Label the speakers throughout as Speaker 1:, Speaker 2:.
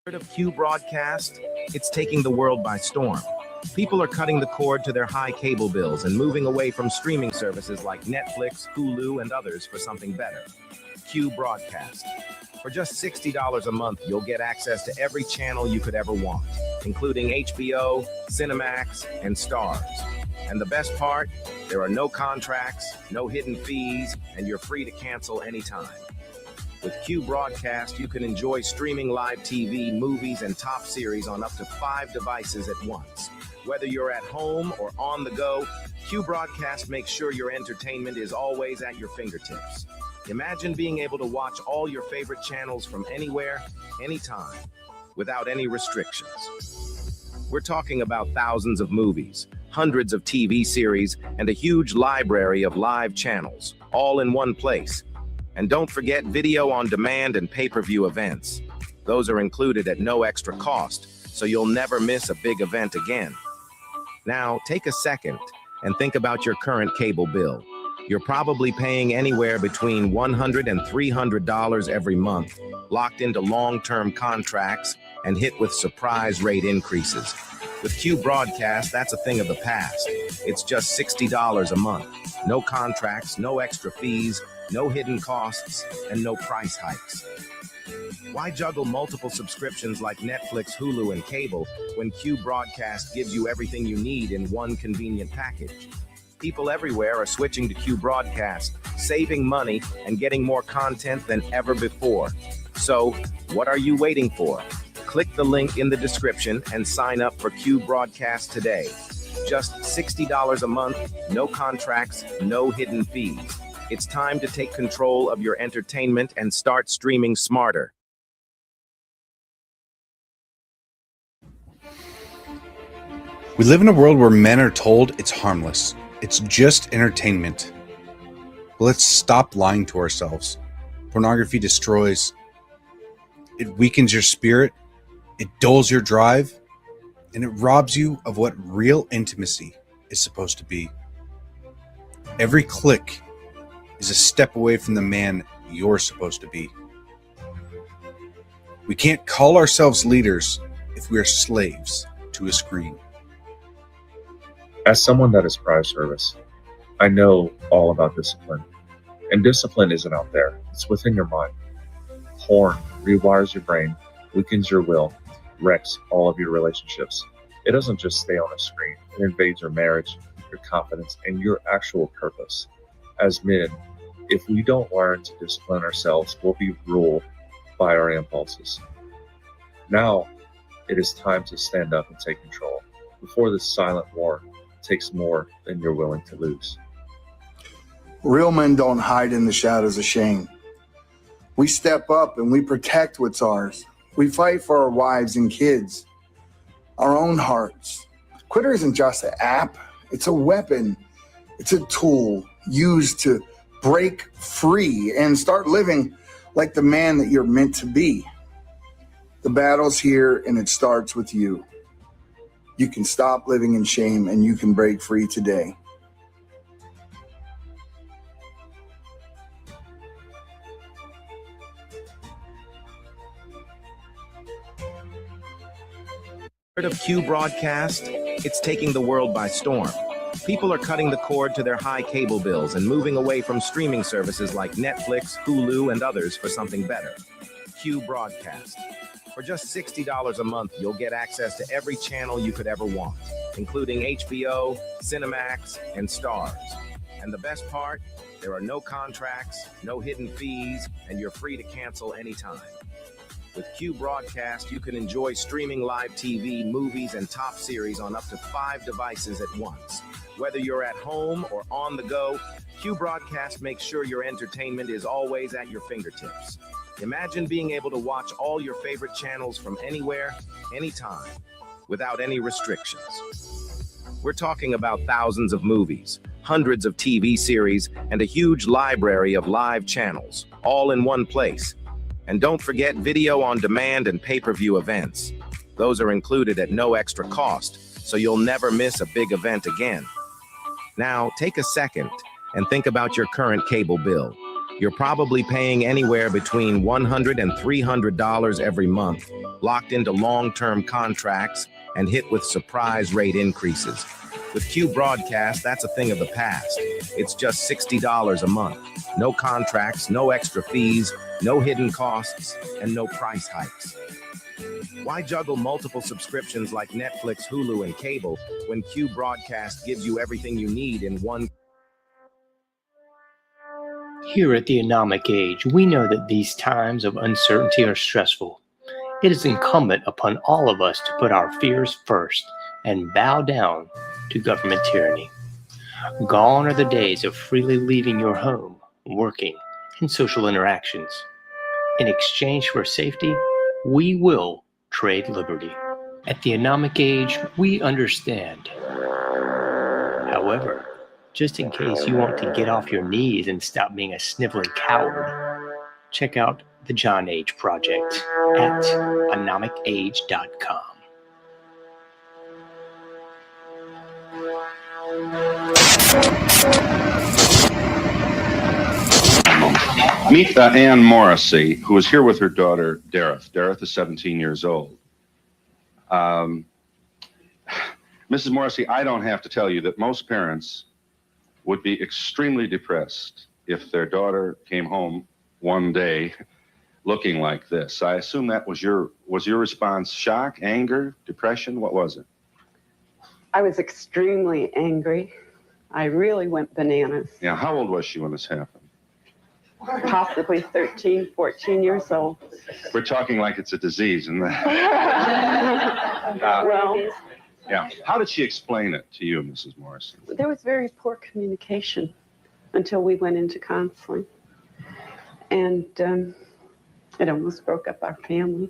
Speaker 1: Of Q broadcast, it's taking the world by storm. People are cutting the cord to their high cable bills and moving away from streaming services like Netflix, Hulu, and others for something better. Q broadcast. For just $60 a month, you'll get access to every channel you could ever want, including HBO, Cinemax, and Stars. And the best part, there are no contracts, no hidden fees, and you're free to cancel anytime. With Q Broadcast, you can enjoy streaming live TV, movies, and top series on up to 5 devices at once. Whether you're at home or on the go, Q Broadcast makes sure your entertainment is always at your fingertips. Imagine being able to watch all your favorite channels from anywhere, anytime, without any restrictions. We're talking about thousands of movies, hundreds of TV series, and a huge library of live channels, all in one place. And don't forget video on demand and pay-per-view events. Those are included at no extra cost, so you'll never miss a big event again. Now, take a second and think about your current cable bill. You're probably paying anywhere between $100 and $300 every month, locked into long-term contracts and hit with surprise rate increases. With Q Broadcast, that's a thing of the past. It's just $60 a month. No contracts, no extra fees, no hidden costs, and no price hikes. Why juggle multiple subscriptions like Netflix, Hulu, and cable when Q Broadcast gives you everything you need in one convenient package? People everywhere are switching to Q Broadcast, saving money and getting more content than ever before. So, what are you waiting for? Click the link in the description and sign up for Q Broadcast today. Just $60 a month, no contracts, no hidden fees. It's time to take control of your entertainment and start streaming smarter.
Speaker 2: We live in a world where men are told it's harmless. It's just entertainment. But let's stop lying to ourselves. Pornography destroys. It weakens your spirit. It dulls your drive. And it robs you of what real intimacy is supposed to be. Every click is a step away from the man you're supposed to be. We can't call ourselves leaders if we are slaves to a screen.
Speaker 3: As someone that is prior service, I know all about discipline. And discipline isn't out there, it's within your mind. Porn rewires your brain, weakens your will, wrecks all of your relationships. It doesn't just stay on a screen, it invades your marriage, your confidence, and your actual purpose. As men, if we don't learn to discipline ourselves, we'll be ruled by our impulses. Now, it is time to stand up and take control before this silent war takes more than you're willing to lose.
Speaker 4: Real men don't hide in the shadows of shame. We step up and we protect what's ours. We fight for our wives and kids, our own hearts. Twitter isn't just an app, it's a weapon. It's a tool used to break free and start living like the man that you're meant to be. The battle's here and it starts with you. You can stop living in shame and you can break free today.
Speaker 1: Of Q broadcast, it's taking the world by storm. People are cutting the cord to their high cable bills and moving away from streaming services like Netflix, Hulu, and others for something better. Q broadcast. For just $60 a month, you'll get access to every channel you could ever want, including HBO, Cinemax, and Stars. And the best part, there are no contracts, no hidden fees, and you're free to cancel anytime. With Q Broadcast, you can enjoy streaming live TV, movies, and top series on up to 5 devices at once. Whether you're at home or on the go, Q Broadcast makes sure your entertainment is always at your fingertips. Imagine being able to watch all your favorite channels from anywhere, anytime, without any restrictions. We're talking about thousands of movies, hundreds of TV series, and a huge library of live channels, all in one place. And don't forget video on demand and pay-per-view events. Those are included at no extra cost, so you'll never miss a big event again. Now, take a second and think about your current cable bill. You're probably paying anywhere between $100 and $300 every month, locked into long-term contracts and hit with surprise rate increases. With Q Broadcast, that's a thing of the past. It's just $60 a month. No contracts, no extra fees, no hidden costs, and no price hikes. Why juggle multiple subscriptions like Netflix, Hulu, and cable when Q Broadcast gives you everything you need in one?
Speaker 5: Here at the Anomic Age, we know that these times of uncertainty are stressful. It is incumbent upon all of us to put our fears first and bow down to government tyranny. Gone are the days of freely leaving your home, working, and social interactions. In exchange for safety, we will trade liberty. At the Anomic Age, we understand. However, just in case you want to get off your knees and stop being a sniveling coward, check out the John Age Project at anomicage.com.
Speaker 6: Meet Ann Morrissey, who is here with her daughter, Dareth. Dareth is 17 years old. Mrs. Morrissey, I don't have to tell you that most parents would be extremely depressed if their daughter came home one day looking like this. I assume that was your response: shock, anger, depression? What was it?
Speaker 7: I was extremely angry. I really went bananas.
Speaker 6: Yeah, how old was she when this happened?
Speaker 7: Possibly 13, 14 years old.
Speaker 6: We're talking like it's a disease, isn't that?
Speaker 7: Well,
Speaker 6: Yeah. How did she explain it to you, Mrs. Morrison?
Speaker 7: there was very poor communication until we went into counseling. And it almost broke up our family.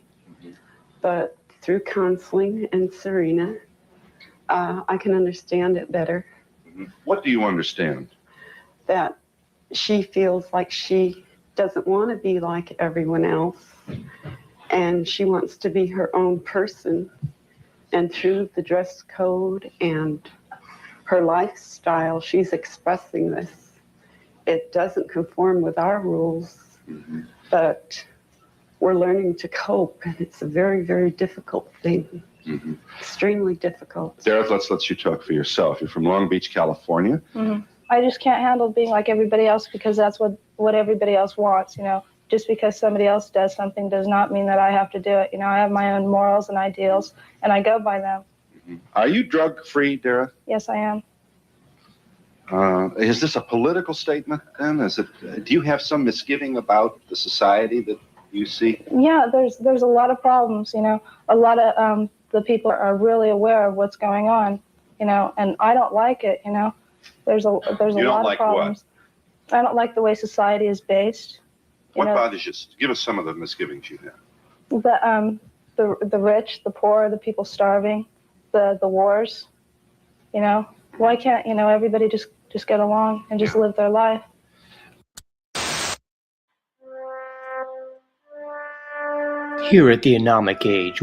Speaker 7: But through counseling and Serena, I can understand it better.
Speaker 6: What do you understand?
Speaker 7: That she feels like she doesn't want to be like everyone else, and she wants to be her own person. And through the dress code and her lifestyle, she's expressing this. It doesn't conform with our rules, but we're learning to cope, and it's a very, very difficult thing. Extremely difficult.
Speaker 6: Dareth, let's let you talk for yourself. You're from Long Beach, California.
Speaker 8: I just can't handle being like everybody else because that's what everybody else wants, you know. Just because somebody else does something does not mean that I have to do it. You know, I have my own morals and ideals, and I go by them.
Speaker 6: Are you drug-free, Dareth?
Speaker 8: Yes, I am.
Speaker 6: Is this a political statement then? Do you have some misgiving about the society that you see?
Speaker 8: Yeah, there's a lot of problems, you know. A lot of the people are really aware of what's going on, you know, and I don't like it, you know. There's a lot of problems.
Speaker 6: What?
Speaker 8: I don't like the way society is based.
Speaker 6: What bothers you? Give us some of the misgivings you have.
Speaker 8: The rich, the poor, the people starving, the wars, you know. Why can't, you know, everybody just get along and just live their life?
Speaker 5: Here at the Anomic Age,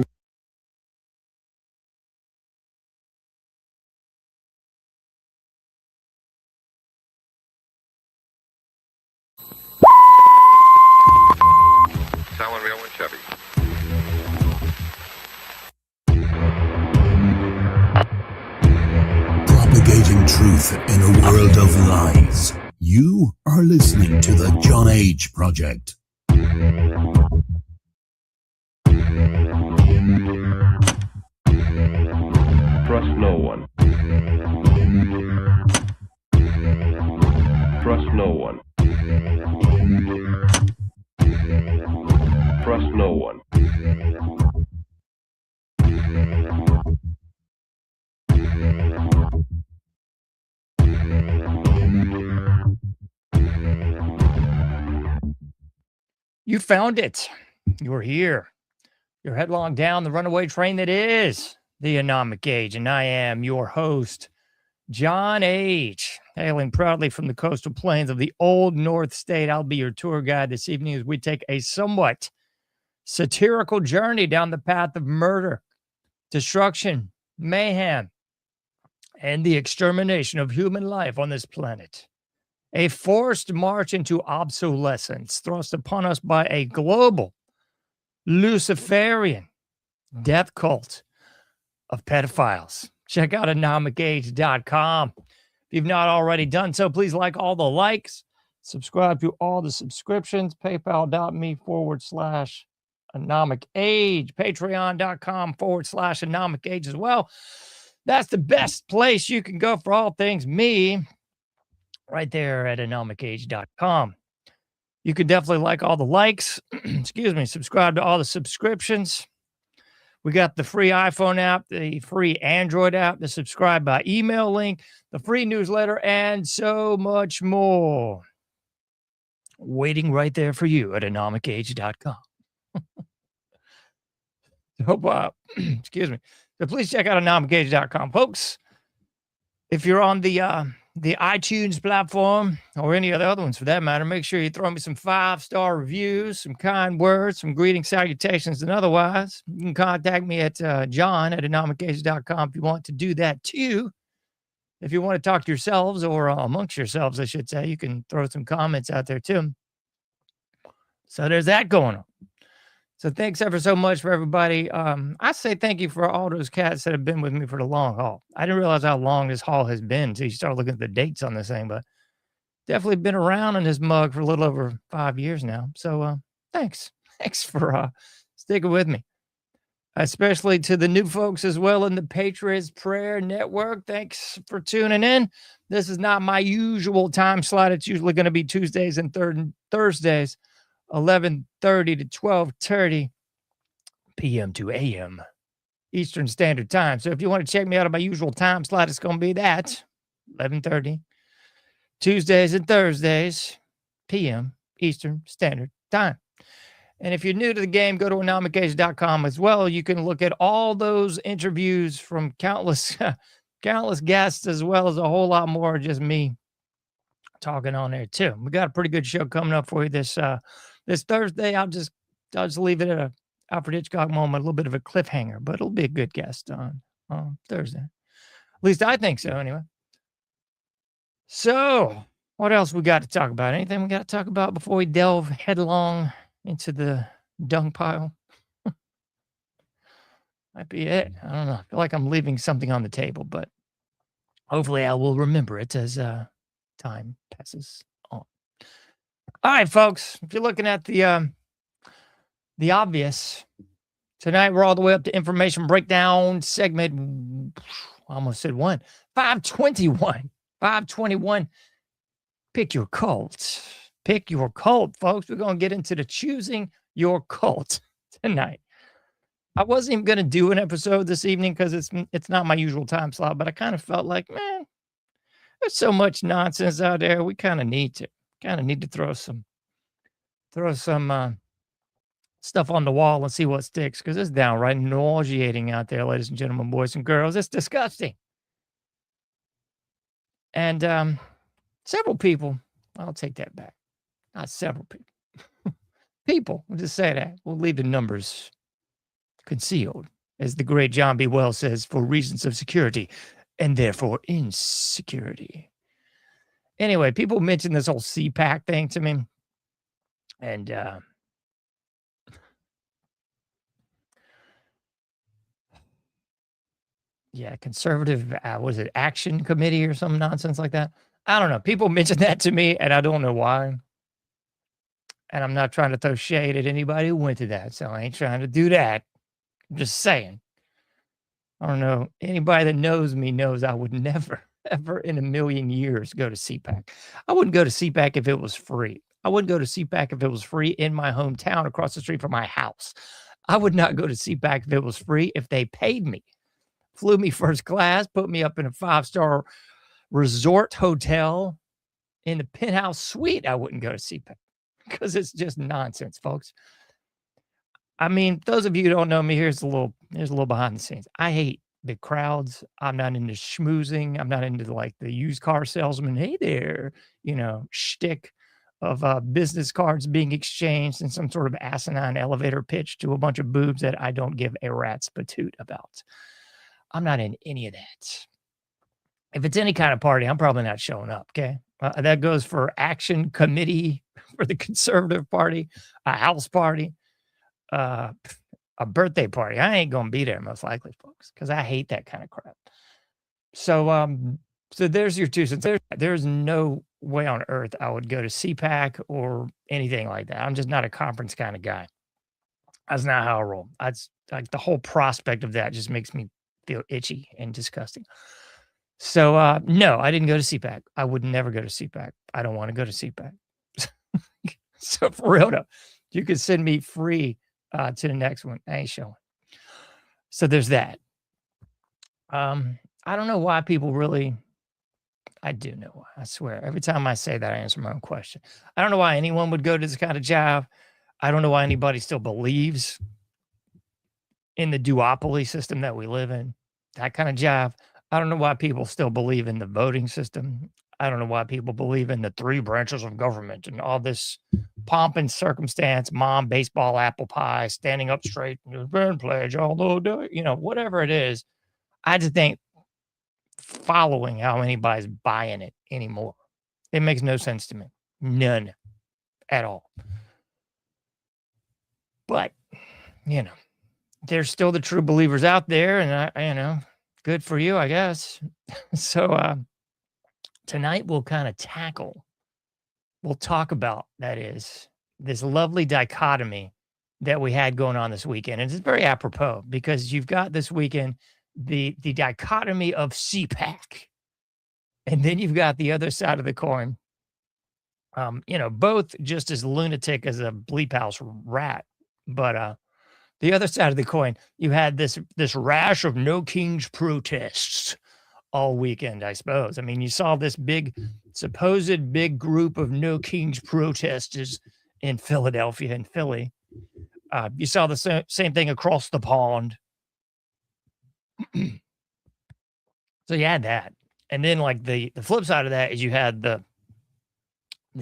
Speaker 6: Selling real and Chevy.
Speaker 9: Propagating truth in a world of lies. You are listening to the John Age Project.
Speaker 10: Trust no one. Trust no one. Trust no one.
Speaker 11: You found it. You're here. You're headlong down the runaway train that is the Anomic Age, and I am your host, John Age, hailing proudly from the coastal plains of the Old North State. I'll be your tour guide this evening as we take a somewhat satirical journey down the path of murder, destruction, mayhem, and the extermination of human life on this planet. A forced march into obsolescence thrust upon us by a global Luciferian death cult of pedophiles. Check out anomicage.com. If you've not already done so, please like all the likes, subscribe to all the subscriptions, paypal.me/anomic age, patreon.com/anomic age as well. That's the best place you can go for all things me, right there at anomicage.com. You can definitely like all the likes, excuse me, subscribe to all the subscriptions. We got the free iPhone app, the free Android app, the subscribe by email link, the free newsletter, and so much more. Waiting right there for you at anomicage.com. Excuse me. So please check out anomicage.com, folks. If you're on the iTunes platform or any of the other ones for that matter, make sure you throw me some 5-star reviews, some kind words, some greeting salutations, and otherwise. You can contact me at john@anomicage.com if you want to do that too. If you want to talk to yourselves or amongst yourselves, I should say, you can throw some comments out there too. So there's that going on. So thanks ever so much for everybody. I say thank you for all those cats that have been with me for the long haul. I didn't realize how long this haul has been until you start looking at the dates on this thing, but definitely been around in this mug for a little over 5 years now. So thanks. Thanks for sticking with me. Especially to the new folks as well in the Patriots Prayer Network. Thanks for tuning in. This is not my usual time slot. It's usually going to be Tuesdays and Thursdays. 11:30 to 12:30 p.m. to a.m. Eastern Standard Time. So if you want to check me out on my usual time slot, it's going to be that 11:30 Tuesdays and Thursdays p.m. Eastern Standard Time. And if you're new to the game, go to anomicage.com as well. You can look at all those interviews from countless guests, as well as a whole lot more of just me talking on there too. We got a pretty good show coming up for you this Thursday. I'll just leave it at a Alfred Hitchcock moment, a little bit of a cliffhanger, but it'll be a good guest on Thursday. At least I think so anyway. So what else we got to talk about? Anything we got to talk about before we delve headlong into the dung pile? Might be it. I don't know. I feel like I'm leaving something on the table, but hopefully I will remember it as time passes on. All right, folks, if you're looking at the obvious, tonight we're all the way up to information breakdown segment. I almost said 521. Pick your cult. Pick your cult, folks. We're going to get into the choosing your cult tonight. I wasn't even going to do an episode this evening because it's not my usual time slot, but I kind of felt like, man, there's so much nonsense out there. We kind of need to throw some stuff on the wall and see what sticks, because it's downright nauseating out there, ladies and gentlemen, boys and girls. It's disgusting. And several people, I'll take that back. Not several people. People, we'll just say that. We'll leave the numbers concealed, as the great John B. Wells says, for reasons of security and therefore insecurity. Anyway, people mention this whole CPAC thing to me. And conservative, was it Action Committee or some nonsense like that? I don't know. People mention that to me, and I don't know why. And I'm not trying to throw shade at anybody who went to that, so I ain't trying to do that. I'm just saying. I don't know. Anybody that knows me knows I would never, ever in a million years go to CPAC. I wouldn't go to CPAC if it was free. I wouldn't go to CPAC if it was free in my hometown across the street from my house. I would not go to CPAC if it was free if they paid me. Flew me first class, put me up in a 5-star resort hotel in the penthouse suite. I wouldn't go to CPAC because it's just nonsense, folks. I mean, those of you who don't know me, here's a little behind the scenes. I hate big crowds. I'm not into schmoozing. I'm not into the used car salesman. Hey there, shtick of business cards being exchanged in some sort of asinine elevator pitch to a bunch of boobs that I don't give a rat's patoot about. I'm not in any of that. If it's any kind of party, I'm probably not showing up. Okay. That goes for action committee for the Conservative Party, a house party, a birthday party. I ain't going to be there most likely, folks, because I hate that kind of crap. So, so there's your 2 cents. There's no way on earth I would go to CPAC or anything like that. I'm just not a conference kind of guy. That's not how I roll. That's like the whole prospect of that just makes me feel itchy and disgusting. So, no, I didn't go to CPAC. I would never go to CPAC. I don't want to go to CPAC. So for real though, you could send me free to the next one. I ain't showing. So there's that. I don't know why people really, I do know why. I swear. Every time I say that, I answer my own question. I don't know why anyone would go to this kind of job. I don't know why anybody still believes in the duopoly system that we live in, that kind of job. I don't know why people still believe in the voting system. I don't know why people believe in the 3 branches of government and all this pomp and circumstance, mom, baseball, apple pie, standing up straight, and pledge, although, whatever it is. I just think following how anybody's buying it anymore. It makes no sense to me. None at all. But, there's still the true believers out there, and good for you, I guess. So tonight we'll kind of we'll talk about, that is, this lovely dichotomy that we had going on this weekend. And it's very apropos because you've got this weekend the dichotomy of CPAC, and then you've got the other side of the coin. Both just as lunatic as a bleep house rat, but the other side of the coin, you had this rash of no kings protests all weekend, I suppose. I mean, you saw this supposed big group of no kings protesters in Philadelphia and Philly. You saw the same thing across the pond. So you had that. And then like the flip side of that is you had the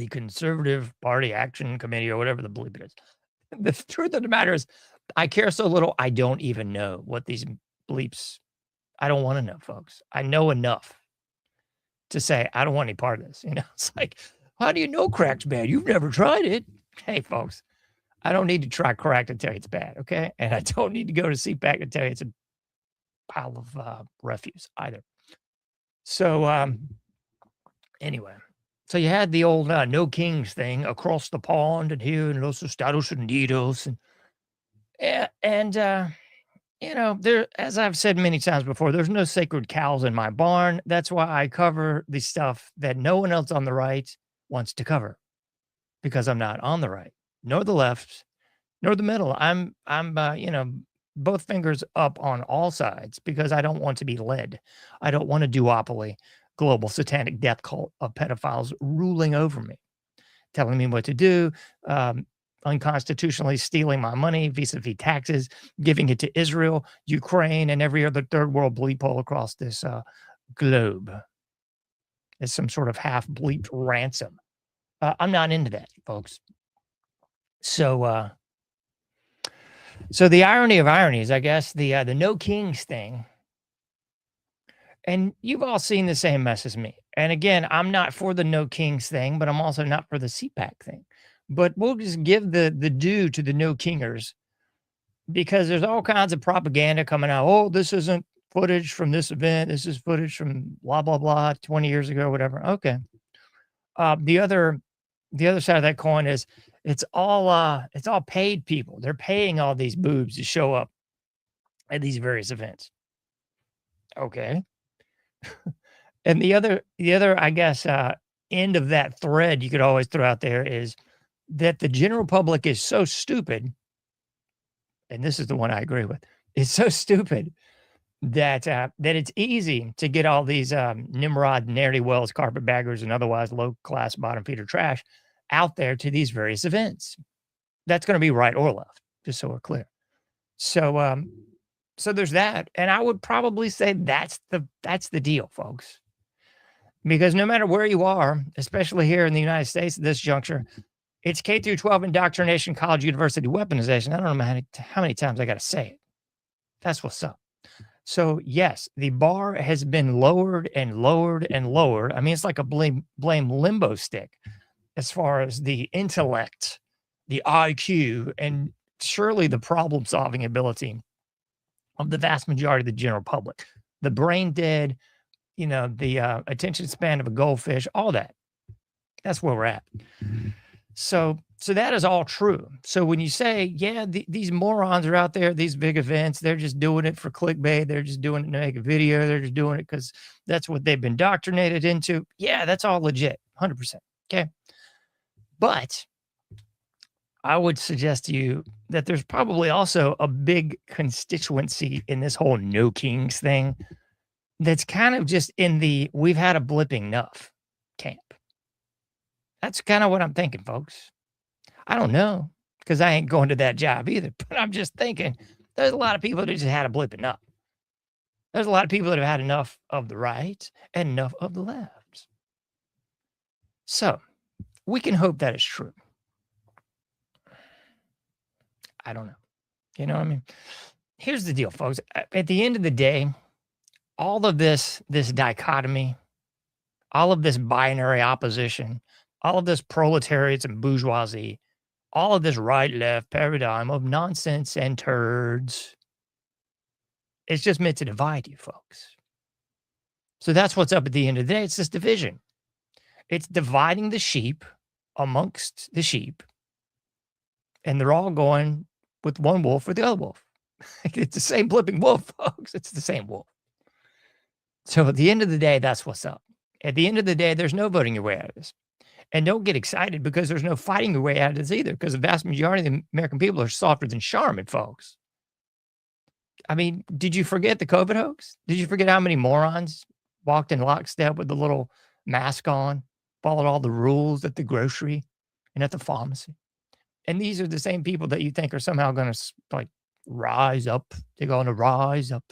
Speaker 11: Conservative Party Action Committee or whatever the bleep it is. The truth of the matter is, I care so little, I don't even know what these bleeps. I don't want to know, folks. I know enough to say I don't want any part of this. It's like, how do you know crack's bad? You've never tried it. Hey, folks, I don't need to try crack to tell you it's bad, okay? And I don't need to go to CPAC to tell you it's a pile of refuse either. So, anyway. So you had the old no kings thing across the pond and here in Los Estados Unidos. And there, as I've said many times before, there's no sacred cows in my barn. That's why I cover the stuff that no one else on the right wants to cover, because I'm not on the right, nor the left, nor the middle. I'm both fingers up on all sides because I don't want to be led. I don't want a duopoly, global satanic death cult of pedophiles ruling over me, telling me what to do, unconstitutionally stealing my money vis-a-vis taxes, giving it to Israel, Ukraine, and every other third world bleep hole across this globe as some sort of half bleeped ransom. I'm not into that, folks. So the irony of ironies, I guess, the no kings thing. And you've all seen the same mess as me. And again, I'm not for the no kings thing, but I'm also not for the CPAC thing. But we'll just give the due to the no kingers, because there's all kinds of propaganda coming out. Oh, this isn't footage from this event. This is footage from blah, blah, blah, 20 years ago, whatever. Okay. The other side of that coin is it's all paid people. They're paying all these boobs to show up at these various events. Okay. And the other, I guess, end of that thread you could always throw out there is that the general public is so stupid, and this is the one I agree with, it's so stupid that it's easy to get all these Nimrod, ne'er-do-wells, carpetbaggers, and otherwise low-class bottom-feeder trash out there to these various events. That's going to be right or left, just so we're clear. So there's that, and I would probably say that's the deal, folks. Because no matter where you are, especially here in the United States at this juncture, it's K through 12 indoctrination, college, university weaponization. I don't know how many times I got to say it. That's what's up. So yes, the bar has been lowered and lowered and lowered. I mean, it's like a blame limbo stick as far as the intellect, the IQ, and surely the problem solving ability of the vast majority of the general public. The brain dead, the attention span of a goldfish, all that. That's where we're at. So that is all true. So when you say, yeah, these morons are out there, these big events, they're just doing it for clickbait. They're just doing it to make a video. They're just doing it because that's what they've been indoctrinated into. Yeah, that's all legit. 100%. Okay. But I would suggest to you that there's probably also a big constituency in this whole no kings thing that's kind of just in the we've had a blipping enough camp. That's kind of what I'm thinking, folks. I don't know, because I ain't going to that job either, but I'm just thinking there's a lot of people that just had a blip enough. There's a lot of people that have had enough of the right and enough of the left. So we can hope that is true. I don't know. You know what I mean? Here's the deal, folks. At the end of the day, all of this dichotomy, all of this binary opposition, all of this proletariats and bourgeoisie, all of this right-left paradigm of nonsense and turds, it's just meant to divide you, folks. So that's what's up at the end of the day. It's this division. It's dividing the sheep amongst the sheep, and they're all going with one wolf or the other wolf. It's the same flipping wolf, folks. It's the same wolf. So at the end of the day, that's what's up. At the end of the day, there's no voting your way out of this. And don't get excited because there's no fighting your way out of this either, because the vast majority of the American people are softer than Charmin, folks. I mean, did you forget the COVID hoax? Did you forget how many morons walked in lockstep with the little mask on, followed all the rules at the grocery and at the pharmacy? And these are the same people that you think are somehow going to rise up. They're going to rise up.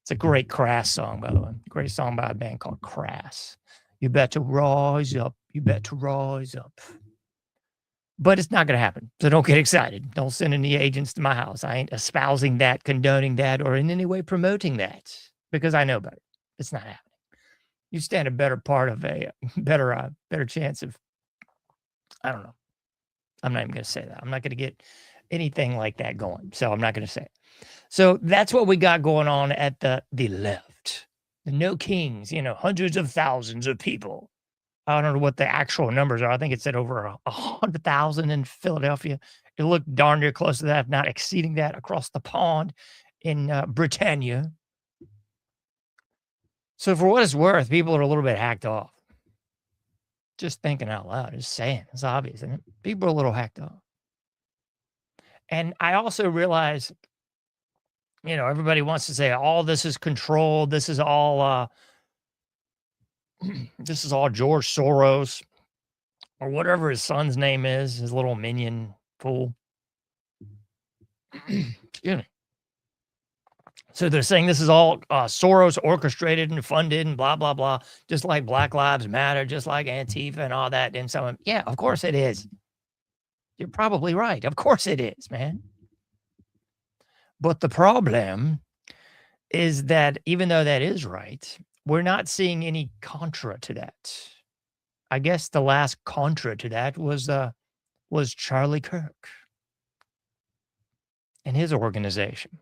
Speaker 11: It's a great Crass song, by the way. Great song by a band called Crass. You better rise up. You better rise up. But it's not going to happen. So don't get excited. Don't send any agents to my house. I ain't espousing that, condoning that, or in any way promoting that, because I know better. It's not happening. You stand a better part of a better chance of, I don't know. I'm not even going to say that. I'm not going to get anything like that going. So I'm not going to say it. So that's what we got going on at the left. The no kings, hundreds of thousands of people. I don't know what the actual numbers are. I think it said over 100,000 in Philadelphia. It looked darn near close to that, if not exceeding that, across the pond in Britannia. So for what it's worth, people are a little bit hacked off. Just thinking out loud, just saying. It's obvious, isn't it? People are a little hacked off. And I also realize, everybody wants to say all this is controlled. This is all George Soros or whatever his son's name is, his little minion fool. Excuse me. So they're saying this is all Soros orchestrated and funded and blah, blah, blah, just like Black Lives Matter, just like Antifa and all that. And so, yeah, of course it is. You're probably right. Of course it is, man. But the problem is that even though that is right, we're not seeing any contra to that. I guess the last contra to that was Charlie Kirk and his organization.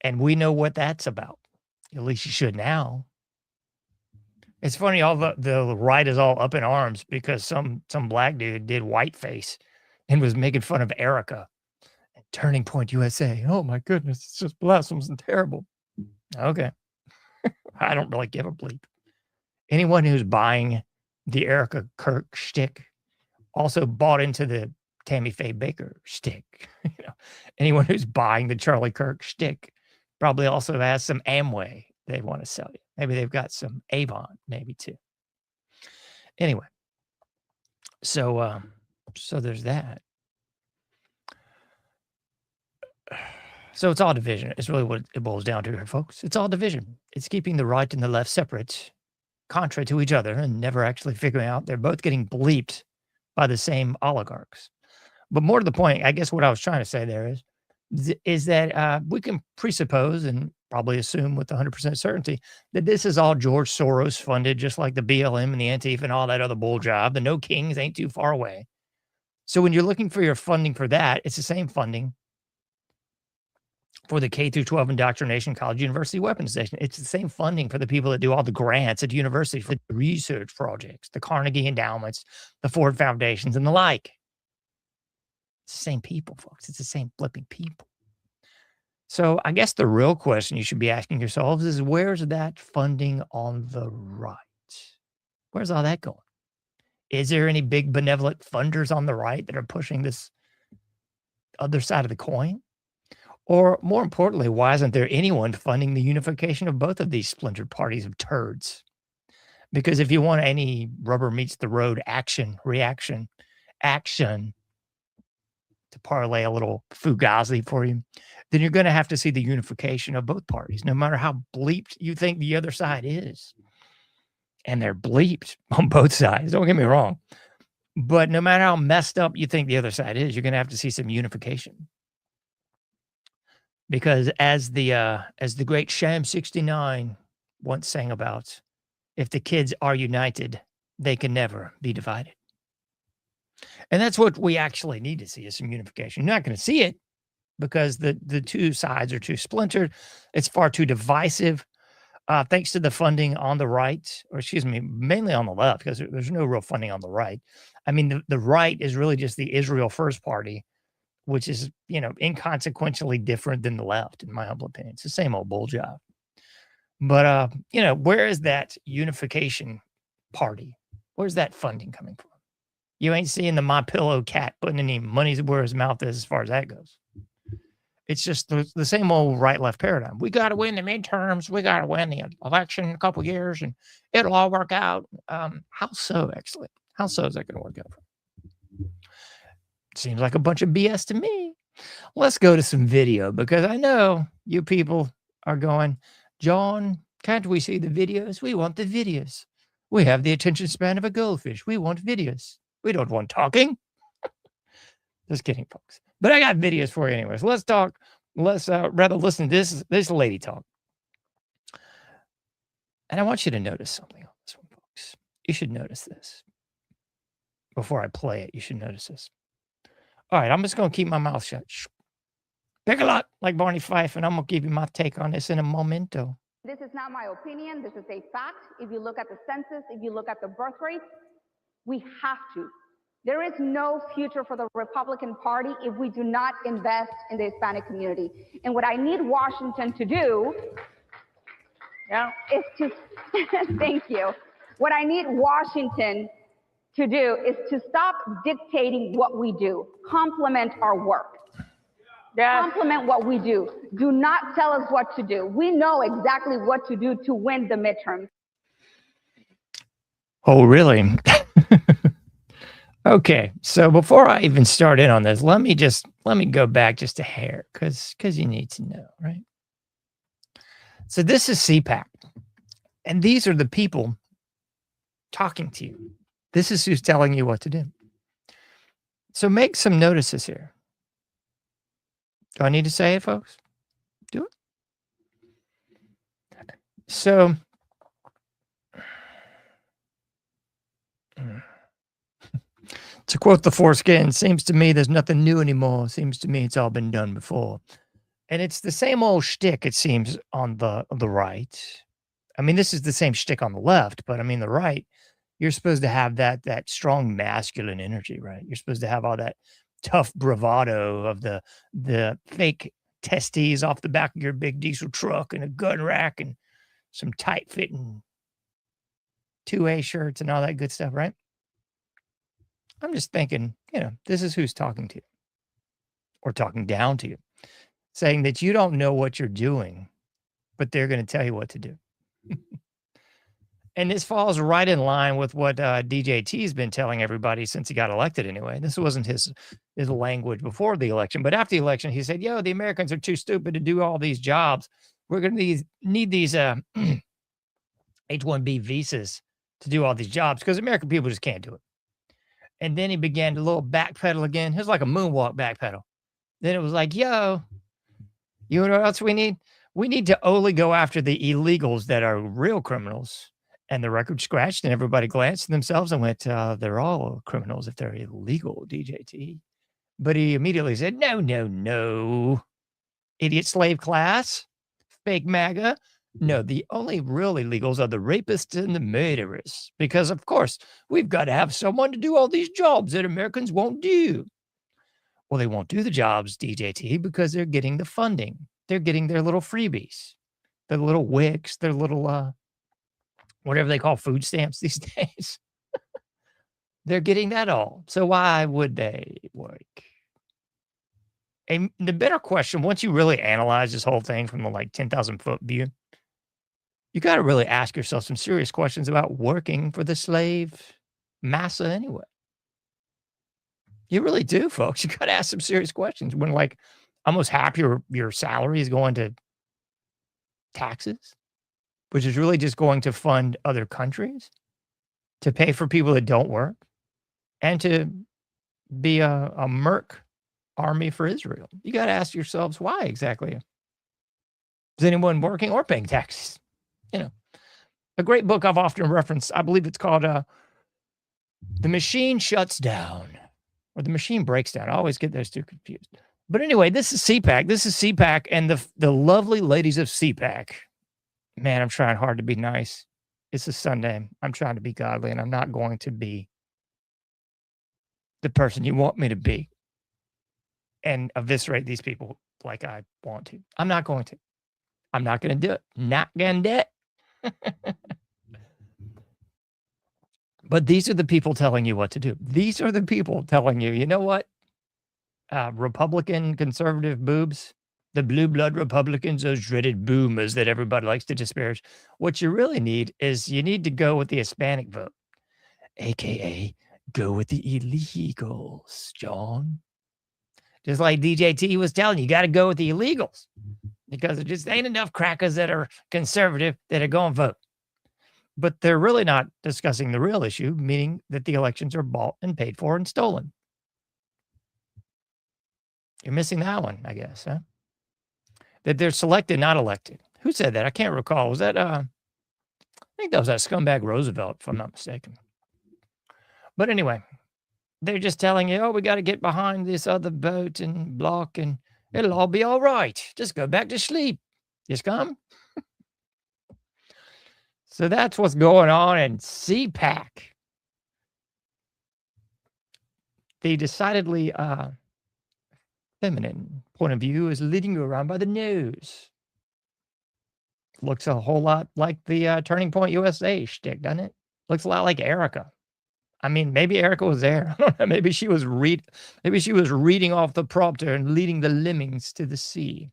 Speaker 11: And we know what that's about. At least you should now. It's funny, all the right is all up in arms because some black dude did whiteface and was making fun of Erica. Turning Point USA. Oh my goodness, it's just blasphemous and terrible. Okay. I don't really give a bleep. Anyone who's buying the Erica Kirk shtick also bought into the Tammy Faye Baker shtick. Anyone who's buying the Charlie Kirk shtick probably also has some Amway they want to sell you. Maybe they've got some Avon, maybe too. Anyway, so there's that. So it's all division. It's really what it boils down to here, folks. It's all division. It's keeping the right and the left separate, contra to each other, and never actually figuring out they're both getting bleeped by the same oligarchs. But more to the point, I guess what I was trying to say there is is that we can presuppose and probably assume with 100% certainty that this is all George Soros funded, just like the BLM and the Antifa and all that other bull job. The No Kings ain't too far away. So when you're looking for your funding for that, it's the same funding for the K through 12 indoctrination, college, university weaponization. It's the same funding for the people that do all the grants at university for the research projects, the Carnegie endowments, the Ford foundations, and the like. It's the same people, folks. It's the same flipping people. So I guess the real question you should be asking yourselves is, where's that funding on the right? Where's all that going? Is there any big benevolent funders on the right that are pushing this other side of the coin? Or more importantly, why isn't there anyone funding the unification of both of these splintered parties of turds? Because if you want any rubber meets the road action, reaction, action to parlay a little fugazi for you, then you're going to have to see the unification of both parties, no matter how bleeped you think the other side is. And they're bleeped on both sides. Don't get me wrong. But no matter how messed up you think the other side is, you're going to have to see some unification. Because as the great Sham 69 once sang about, if the kids are united, they can never be divided. And that's what we actually need to see, is some unification. You're not going to see it because the two sides are too splintered. It's far too divisive. Thanks to the funding on the right, or excuse me, mainly on the left, because there's no real funding on the right. I mean, the right is really just the Israel First Party, which is, inconsequentially different than the left, in my humble opinion. It's the same old bull job. But, where is that unification party? Where's that funding coming from? You ain't seeing the My Pillow cat putting any money where his mouth is as far as that goes. It's just the same old right-left paradigm. We got to win the midterms. We got to win the election in a couple of years, and it'll all work out. How so, actually? How so is that going to work out? Seems like a bunch of BS to me. Let's go to some video, because I know you people are going, John, can't we see the videos? We want the videos. We have the attention span of a goldfish. We want videos. We don't want talking. Just kidding, folks. But I got videos for you anyways. Let's talk. Let's rather listen to this lady talk. And I want you to notice something on this one, folks. You should notice this. Before I play it, you should notice this. All right, I'm just going to keep my mouth shut. Pick a lot, like Barney Fife, and I'm going to give you my take on this in a momento.
Speaker 12: This is not my opinion. This is a fact. If you look at the census, if you look at the birth rates, we have to. There is no future for the Republican Party if we do not invest in the Hispanic community. And what I need Washington to do is to, thank you. What I need Washington to do is to stop dictating what we do. Complement our work. Complement what we do. Do not tell us what to do. We know exactly what to do to win the midterms.
Speaker 11: Oh, really? Okay, so before I even start in on this, let me go back just a hair, because you need to know, right? So this is CPAC, and these are the people talking to you. This is who's telling you what to do. So make some notices here. Do I need to say it, folks? Do it. So to quote the foreskin, seems to me there's nothing new anymore. Seems to me it's all been done before. And it's the same old shtick, it seems, on the right. I mean, this is the same shtick on the left, but I mean, the right, you're supposed to have that strong masculine energy, right? You're supposed to have all that tough bravado of the fake testes off the back of your big diesel truck and a gun rack and some tight-fitting 2A shirts and all that good stuff, right? I'm just thinking, this is who's talking to you or talking down to you, saying that you don't know what you're doing, but they're going to tell you what to do. And this falls right in line with what DJT has been telling everybody since he got elected anyway. This wasn't his language before the election, but after the election, he said, the Americans are too stupid to do all these jobs. We're going to need these H-1B visas to do all these jobs because American people just can't do it. And then he began to little backpedal again. It was like a moonwalk backpedal. Then it was like, You know what else we need? We need to only go after the illegals that are real criminals. And the record scratched, and everybody glanced at themselves and went, they're all criminals if they're illegal, DJT. But he immediately said, no, no, no. Idiot slave class, fake MAGA. No, the only real illegals are the rapists and the murderers. Because, of course, we've got to have someone to do all these jobs that Americans won't do. Well, they won't do the jobs, DJT, because they're getting the funding. They're getting their little freebies, their little WICs, their little, whatever they call food stamps these days. They're getting that all. So why would they work? And the better question, once you really analyze this whole thing from the like 10,000 foot view, you got to really ask yourself some serious questions about working for the slave massa anyway. You really do, folks. You got to ask some serious questions when like almost half your salary is going to taxes, which is really just going to fund other countries, to pay for people that don't work, and to be a merc army for Israel. You got to ask yourselves why exactly. Is anyone working or paying taxes? You know, a great book I've often referenced, I believe it's called The Machine Shuts Down, or The Machine Breaks Down. I always get those two confused. But anyway, this is CPAC. This is CPAC and the lovely ladies of CPAC. Man, I'm trying hard to be nice. It's a Sunday. I'm trying to be godly, and I'm not going to be the person you want me to be and eviscerate these people like I want to. I'm not going to. I'm not going to do it. Not going to do it. But these are the people telling you what to do. These are the people telling you, you know what? Republican conservative boobs, the blue blood Republicans, those dreaded boomers that everybody likes to disparage. What you really need is you need to go with the Hispanic vote, AKA go with the illegals, John. Just like DJT was telling you, you got to go with the illegals because there just ain't enough crackers that are conservative that are going to vote. But they're really not discussing the real issue, meaning that the elections are bought and paid for and stolen. You're missing that one, I guess, huh? That they're selected, not elected. Who said that? I can't recall. Was that, I think that was that scumbag Roosevelt, if I'm not mistaken. But anyway, they're just telling you, oh, we got to get behind this other boat and block and it'll all be all right. Just go back to sleep. Just come. So that's what's going on in CPAC. The decidedly feminine point of view is leading you around by the nose. Looks a whole lot like the Turning Point USA shtick, doesn't it? Looks a lot like Erica. I mean, maybe Erica was there. I don't know. Maybe she was reading off the prompter and leading the lemmings to the sea.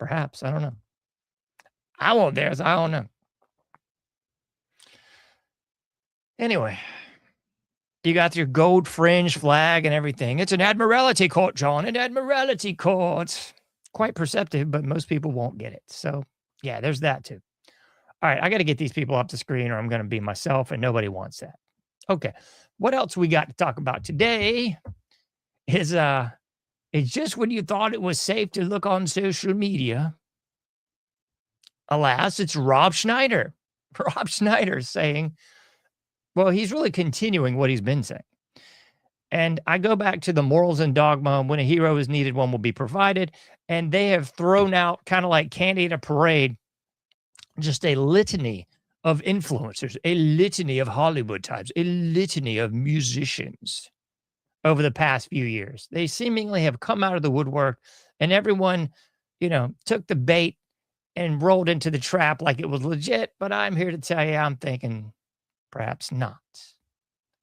Speaker 11: Perhaps. I don't know. I won't dare, so I don't know. Anyway, you got your gold fringe flag and everything. It's an Admiralty court, John, an Admiralty court. Quite perceptive, but most people won't get it. So, yeah, there's that too. All right, I got to get these people off the screen or I'm going to be myself, and nobody wants that. Okay, what else we got to talk about today is it's just when you thought it was safe to look on social media. Alas, it's Rob Schneider. Rob Schneider saying, well, he's really continuing what he's been saying. And I go back to the morals and dogma. When a hero is needed, one will be provided. And they have thrown out, kind of like candy at a parade, just a litany of influencers, a litany of Hollywood types, a litany of musicians over the past few years. They seemingly have come out of the woodwork, and everyone, took the bait and rolled into the trap like it was legit. But I'm here to tell you, I'm thinking perhaps not.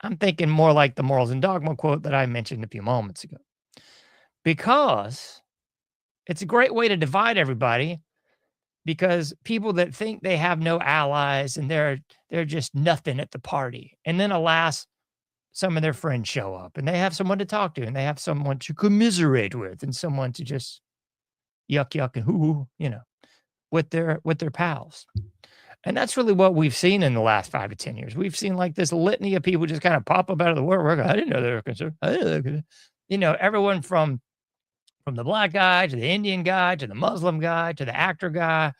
Speaker 11: I'm thinking more like the morals and dogma quote that I mentioned a few moments ago. Because it's a great way to divide everybody, because people that think they have no allies and they're just nothing at the party. And then alas, some of their friends show up and they have someone to talk to and they have someone to commiserate with and someone to just yuck and hoo, with their pals. And that's really what we've seen in the last 5 to 10 years. We've seen like this litany of people just kind of pop up out of the woodwork. I didn't know they were concerned. I didn't know they were concerned. Everyone from From the black guy to the Indian guy to the Muslim guy to the actor guy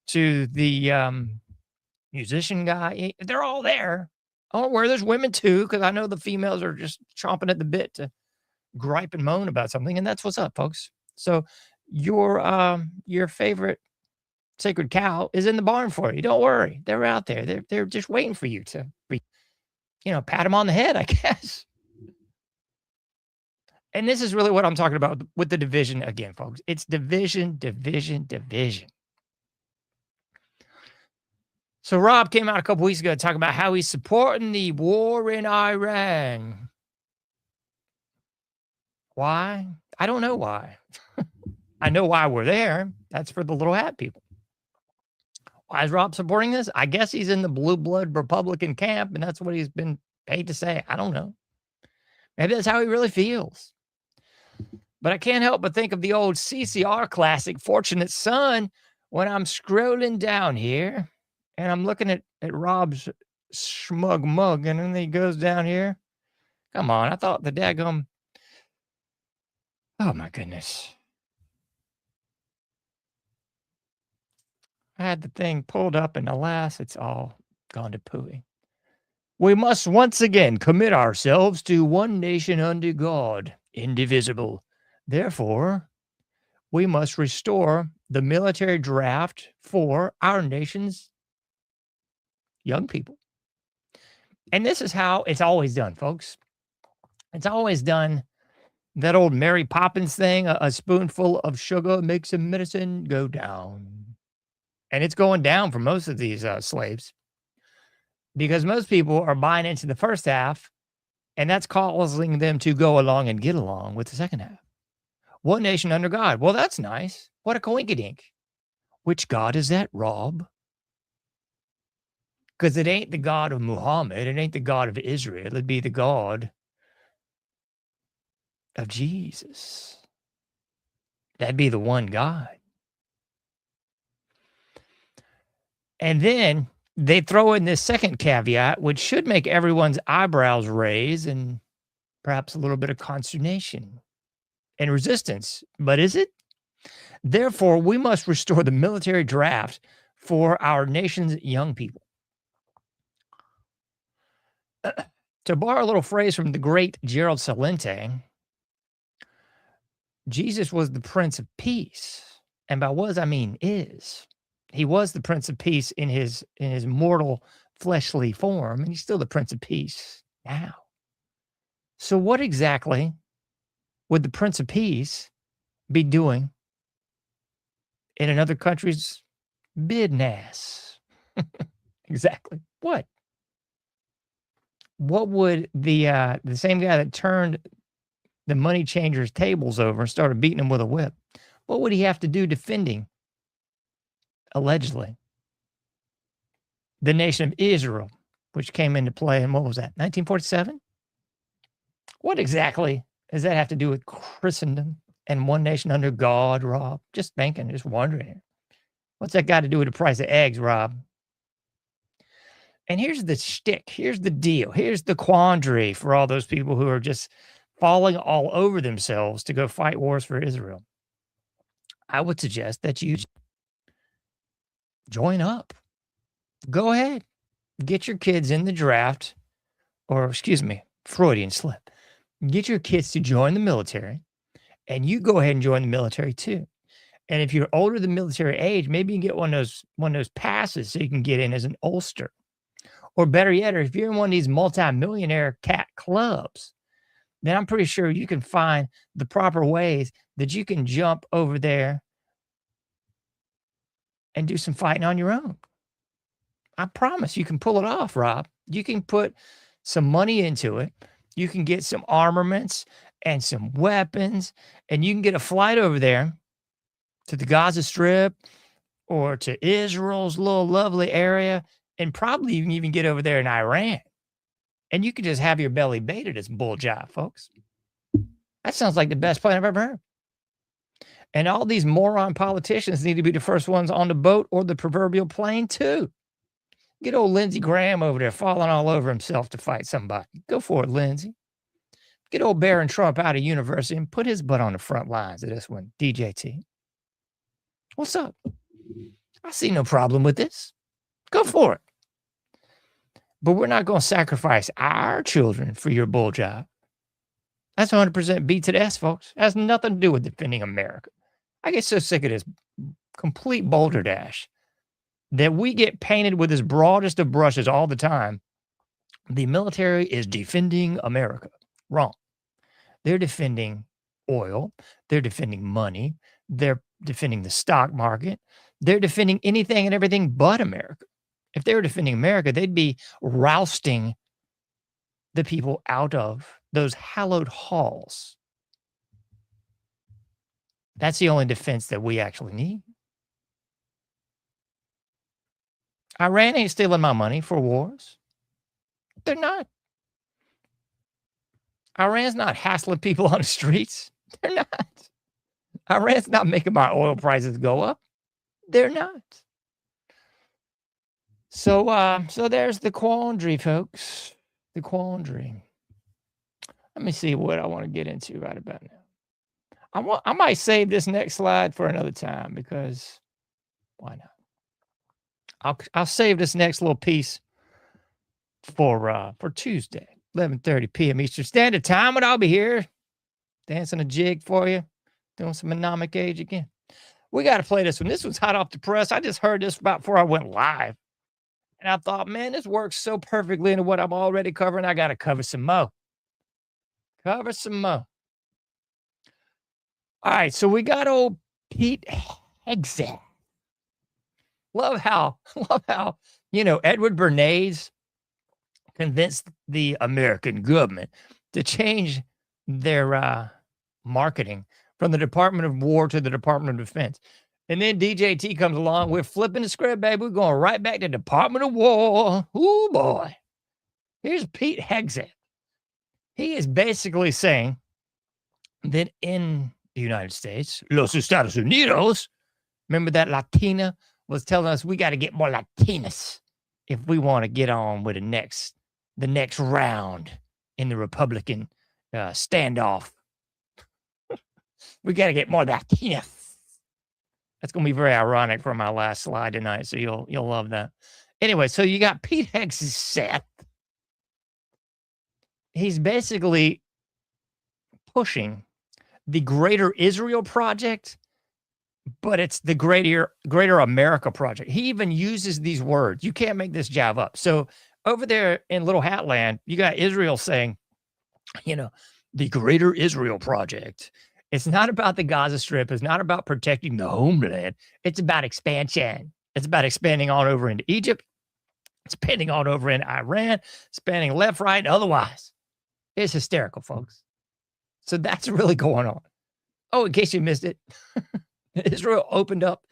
Speaker 11: to the musician guy. They're all there. Oh, where there's women too, because I know the females are just chomping at the bit to gripe and moan about something, and that's what's up, folks. So your favorite sacred cow is in the barn for you. Don't worry, they're out there. They're just waiting for you to, pat them on the head, I guess. And this is really what I'm talking about with the division again, folks. It's division, division, division. So Rob came out a couple weeks ago talking about how he's supporting the war in Iran. Why? I don't know why. I know why we're there. That's for the little hat people. Why is Rob supporting this? I guess he's in the blue blood Republican camp, and that's what he's been paid to say. I don't know. Maybe that's how he really feels. But I can't help but think of the old CCR classic, Fortunate Son, when I'm scrolling down here and I'm looking at Rob's smug mug, and then he goes down here. Come on, I thought the daggum. Oh, my goodness. I had the thing pulled up, and alas, it's all gone to pooey. We must once again commit ourselves to one nation under God, indivisible. Therefore, we must restore the military draft for our nation's young people. And this is how it's always done, folks. It's always done. That old Mary Poppins thing, a spoonful of sugar makes a medicine go down. And it's going down for most of these slaves because most people are buying into the first half, and that's causing them to go along and get along with the second half. One nation under God. Well, that's nice. What a coinkydink. Which God is that, Rob? Because it ain't the God of Muhammad. It ain't the God of Israel. It'd be the God of Jesus. That'd be the one God. And then they throw in this second caveat, which should make everyone's eyebrows raise and perhaps a little bit of consternation and resistance. But is it? Therefore, we must restore the military draft for our nation's young people. To borrow a little phrase from the great Gerald Celente, Jesus was the Prince of Peace. And by was, I mean is. He was the Prince of Peace in his mortal fleshly form, and he's still the Prince of Peace now. So what exactly would the Prince of Peace be doing in another country's business? Exactly. What? What would the same guy that turned the money changers' tables over and started beating them with a whip, what would he have to do defending, allegedly, the nation of Israel, which came into play in, what was that, 1947? What exactly does that have to do with Christendom and one nation under God, Rob? Just thinking, just wondering. What's that got to do with the price of eggs, Rob? And here's the shtick. Here's the deal. Here's the quandary for all those people who are just falling all over themselves to go fight wars for Israel. I would suggest that you join up. Go ahead. Get your kids in the draft, or excuse me, Freudian slip. Get your kids to join the military, and you go ahead and join the military too. And if you're older than military age, maybe you can get one of those passes so you can get in as an ulster. Or better yet, or if you're in one of these multi-millionaire cat clubs, then I'm pretty sure you can find the proper ways that you can jump over there and do some fighting on your own. I promise you can pull it off, Rob. You can put some money into it. You can get some armaments and some weapons, and you can get a flight over there to the Gaza Strip or to Israel's little lovely area, and probably you can even get over there in Iran. And you can just have your belly baited as bull jive, folks. That sounds like the best plan I've ever heard. And all these moron politicians need to be the first ones on the boat or the proverbial plane, too. Get old Lindsey Graham over there falling all over himself to fight somebody. Go for it, Lindsey. Get old Barron Trump out of university and put his butt on the front lines of this one, DJT. What's up? I see no problem with this. Go for it. But we're not going to sacrifice our children for your bull job. That's 100% B to the S, folks. It has nothing to do with defending America. I get so sick of this complete boulder dash that we get painted with this broadest of brushes all the time. The military is defending America. Wrong. They're defending oil. They're defending money. They're defending the stock market. They're defending anything and everything but America. If they were defending America, they'd be rousting the people out of those hallowed halls. That's the only defense that we actually need. Iran ain't stealing my money for wars. They're not. Iran's not hassling people on the streets. They're not. Iran's not making my oil prices go up. They're not. So there's the quandary, folks. The quandary. Let me see what I want to get into right about now. I might save this next slide for another time because why not? I'll save this next little piece for Tuesday, 11:30 p.m. Eastern Standard Time, and I'll be here dancing a jig for you, doing some anomic age again. We got to play this one. This was hot off the press. I just heard this about before I went live, and I thought, man, this works so perfectly into what I'm already covering. I got to cover some more. Cover some more. All right, so we got old Pete Hegseth. Love how, Edward Bernays convinced the American government to change their marketing from the Department of War to the Department of Defense. And then DJT comes along. We're flipping the script, baby. We're going right back to Department of War. Ooh, boy. Here's Pete Hegseth. He is basically saying that in the United States, Los Estados Unidos, remember that Latina was telling us we got to get more Latinas if we want to get on with the next round in the Republican standoff. We got to get more Latinas. That's going to be very ironic for my last slide tonight, so you'll love that. Anyway, so you got Pete Hegseth. He's basically pushing the Greater Israel Project, but it's the Greater America Project. He even uses these words. You can't make this jive up. So over there in Little Hat Land, you got Israel saying, the Greater Israel Project. It's not about the Gaza Strip. It's not about protecting the homeland. It's about expansion. It's about expanding on over into Egypt, expanding on over in Iran, expanding left, right, and otherwise. It's hysterical, folks. So that's really going on. Oh, in case you missed it, Israel opened up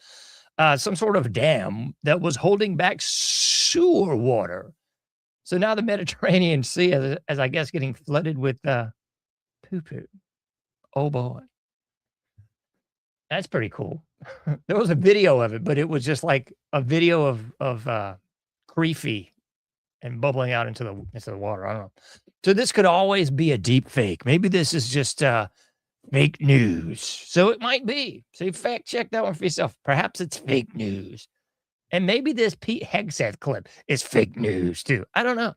Speaker 11: some sort of dam that was holding back sewer water. So now the Mediterranean Sea is, I guess, getting flooded with poo-poo. Oh, boy. That's pretty cool. There was a video of it, but it was just like a video of creepy and bubbling out into the water. I don't know. So this could always be a deep fake. Maybe this is just fake news. So it might be. So you fact check that one for yourself. Perhaps it's fake news. And maybe this Pete Hegseth clip is fake news too. I don't know.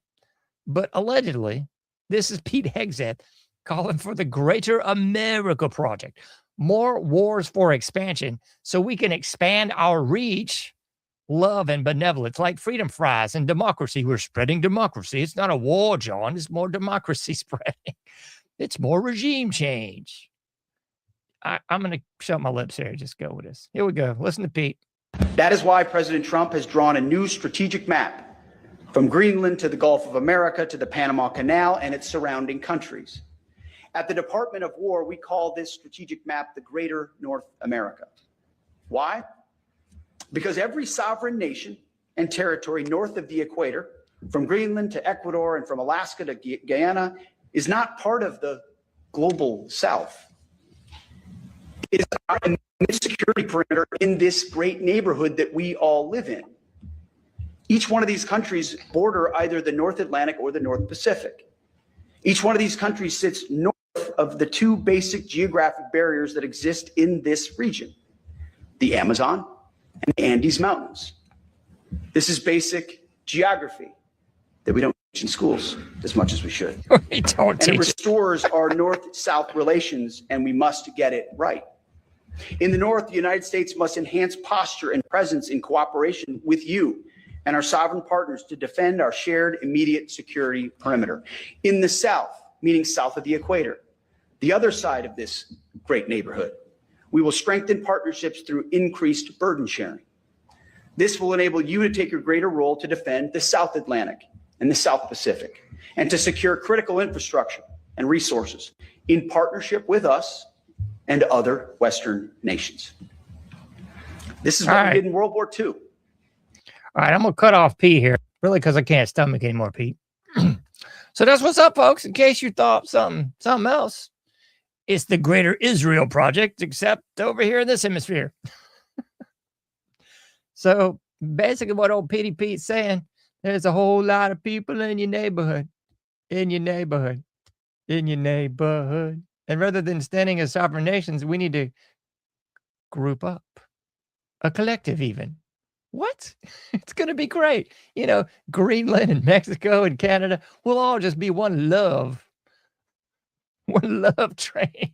Speaker 11: But allegedly, this is Pete Hegseth calling for the Greater America Project. More wars for expansion so we can expand our reach, love, and benevolence like freedom fries and democracy. We're spreading democracy. It's not a war, John. It's more democracy spreading. It's more regime change. I'm going to shut my lips here. Just go with this. Here we go. Listen to Pete.
Speaker 13: That is why President Trump has drawn a new strategic map from Greenland to the Gulf of America to the Panama Canal and its surrounding countries. At the Department of War, we call this strategic map the Greater North America. Why? Because every sovereign nation and territory north of the equator, from Greenland to Ecuador and from Alaska to Guyana, is not part of the global South. It is our security perimeter in this great neighborhood that we all live in. Each one of these countries border either the North Atlantic or the North Pacific. Each one of these countries sits north of the two basic geographic barriers that exist in this region, the Amazon and the Andes Mountains. This is basic geography that we don't teach in schools as much as we should.
Speaker 11: We don't
Speaker 13: And it
Speaker 11: teach it.
Speaker 13: restores our north-south relations, and we must get it right. In the north, the United States must enhance posture and presence in cooperation with you and our sovereign partners to defend our shared immediate security perimeter. In the south, meaning south of the equator, the other side of this great neighborhood, we will strengthen partnerships through increased burden sharing. This will enable you to take a greater role to defend the South Atlantic and the South Pacific, and to secure critical infrastructure and resources in partnership with us and other Western nations. This is what we did in World War II.
Speaker 11: All right, I'm going to cut off Pete here, really, because I can't stomach anymore, Pete. So that's what's up, folks, in case you thought something else. It's the Greater Israel Project, except over here in this hemisphere. So basically what old Petey Pete's saying, there's a whole lot of people in your neighborhood, in your neighborhood, in your neighborhood. And rather than standing as sovereign nations, we need to group up, a collective even. What? It's going to be great. You know, Greenland and Mexico and Canada will all just be one love train.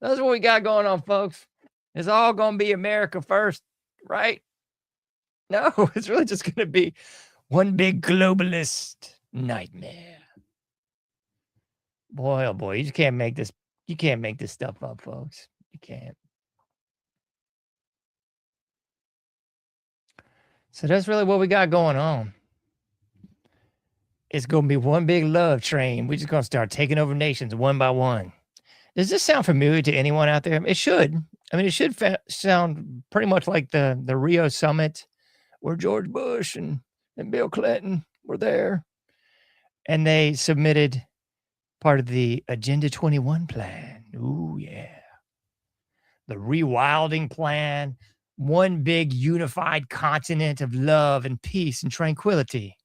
Speaker 11: That's what we got going on, folks. It's all going to be America first, right? No, it's really just going to be one big globalist nightmare. Boy, oh boy, you just can't make this. You can't make this stuff up, folks. You can't. So that's really what we got going on. It's going to be one big love train. We're just going to start taking over nations one by one. Does this sound familiar to anyone out there? It should. I mean, it should sound pretty much like the Rio summit where George Bush and Bill Clinton were there. And they submitted part of the Agenda 21 plan. Ooh, yeah. The rewilding plan. One big unified continent of love and peace and tranquility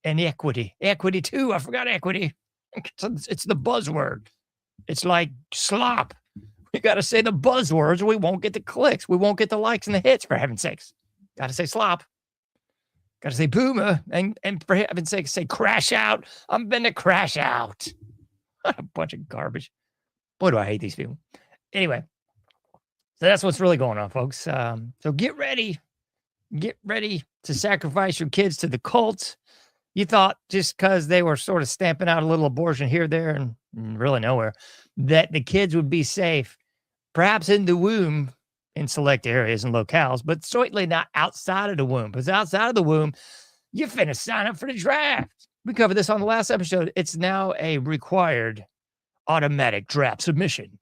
Speaker 11: and equity. Equity, too. I forgot equity. It's the buzzword. It's like slop. We got to say the buzzwords or we won't get the clicks. We won't get the likes and the hits, for heaven's sakes. Got to say slop. Got to say boomer. And for heaven's sake, say crash out. I'm going to crash out. What a bunch of garbage. Boy, do I hate these people. Anyway. So that's what's really going on, folks. So get ready. Get ready to sacrifice your kids to the cult. You thought just because they were sort of stamping out a little abortion here, there, and really nowhere, that the kids would be safe, perhaps in the womb in select areas and locales, but certainly not outside of the womb. Because outside of the womb, you're finna sign up for the draft. We covered this on the last episode. It's now a required automatic draft submission.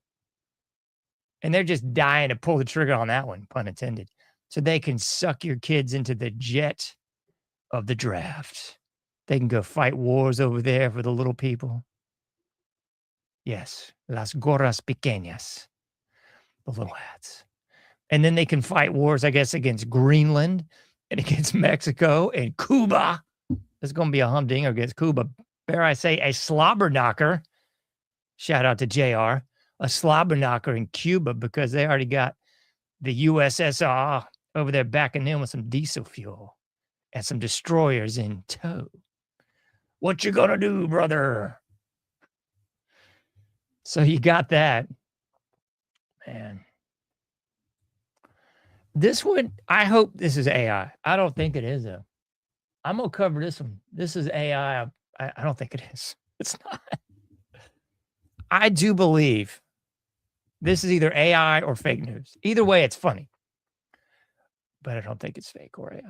Speaker 11: And they're just dying to pull the trigger on that one, pun intended, so they can suck your kids into the jet of the draft. They can go fight wars over there for the little people. Yes, las gorras pequeñas, the little hats. And then they can fight wars, I guess, against Greenland and against Mexico and Cuba. There's going to be a humdinger against Cuba. Dare I say a slobber knocker. Shout out to JR. A slobber knocker in Cuba because they already got the USSR over there backing in with some diesel fuel and some destroyers in tow. What you gonna do, brother? So you got that. Man. This one, I hope this is AI. I don't think it is, though. I'm going to cover this one. This is AI. I don't think it is. It's not. I do believe this is either AI or fake news. Either way, it's funny. But I don't think it's fake or AI.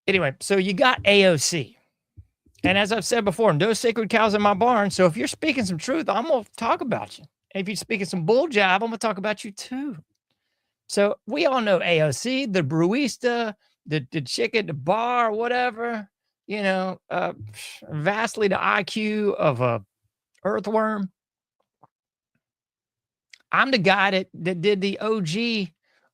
Speaker 11: Anyway, so you got AOC. And as I've said before, no sacred cows in my barn. So if you're speaking some truth, I'm going to talk about you. And if you're speaking some bull jive, I'm going to talk about you too. So we all know AOC, the brewista, the chick at the bar, whatever, you know, vastly the IQ of a earthworm. I'm the guy that did the OG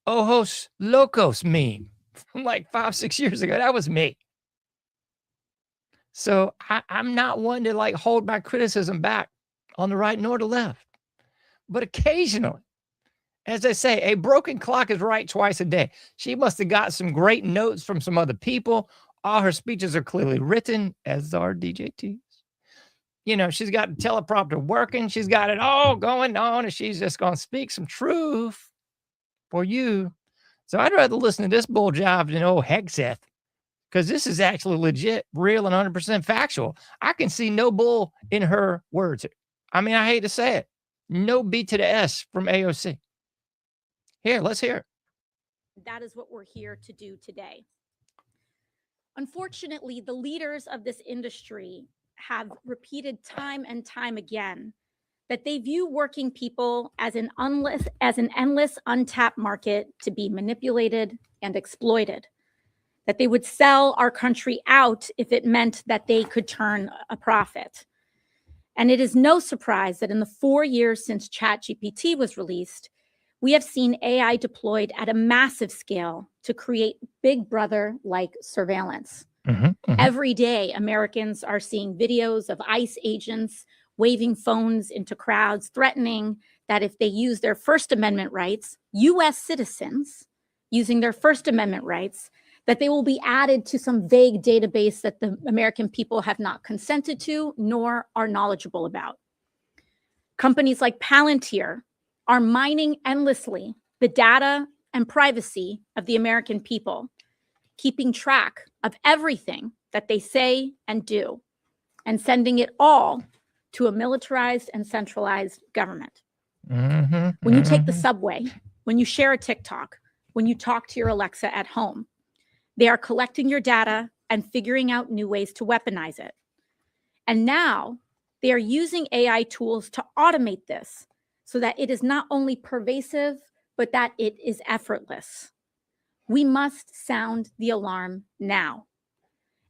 Speaker 11: Ojos Locos meme from like 5-6 years ago. That was me. So I'm not one to like hold my criticism back on the right nor the left. But occasionally, as I say, a broken clock is right twice a day. She must have got some great notes from some other people. All her speeches are clearly written, as are DJT's. You know, she's got the teleprompter working. She's got it all going on, and she's just going to speak some truth for you. So I'd rather listen to this bull job than old Hegseth, because this is actually legit, real, and 100% factual. I can see no bull in her words. I mean, I hate to say it. No B to the S from AOC. Here, let's hear it.
Speaker 14: That is what we're here to do today. Unfortunately, the leaders of this industry have repeated time and time again that they view working people as an endless, untapped market to be manipulated and exploited, that they would sell our country out if it meant that they could turn a profit. And it is no surprise that in the 4 years since ChatGPT was released, we have seen AI deployed at a massive scale to create Big Brother-like surveillance. Every day, Americans are seeing videos of ICE agents waving phones into crowds, threatening that if they use their First Amendment rights, U.S. citizens using their First Amendment rights, that they will be added to some vague database that the American people have not consented to nor are knowledgeable about. Companies like Palantir are mining endlessly the data and privacy of the American people, keeping track of everything that they say and do, and sending it all to a militarized and centralized government. When you take the subway, when you share a TikTok, when you talk to your Alexa at home, they are collecting your data and figuring out new ways to weaponize it. And now they are using AI tools to automate this so that it is not only pervasive, but that it is effortless. We must sound the alarm now.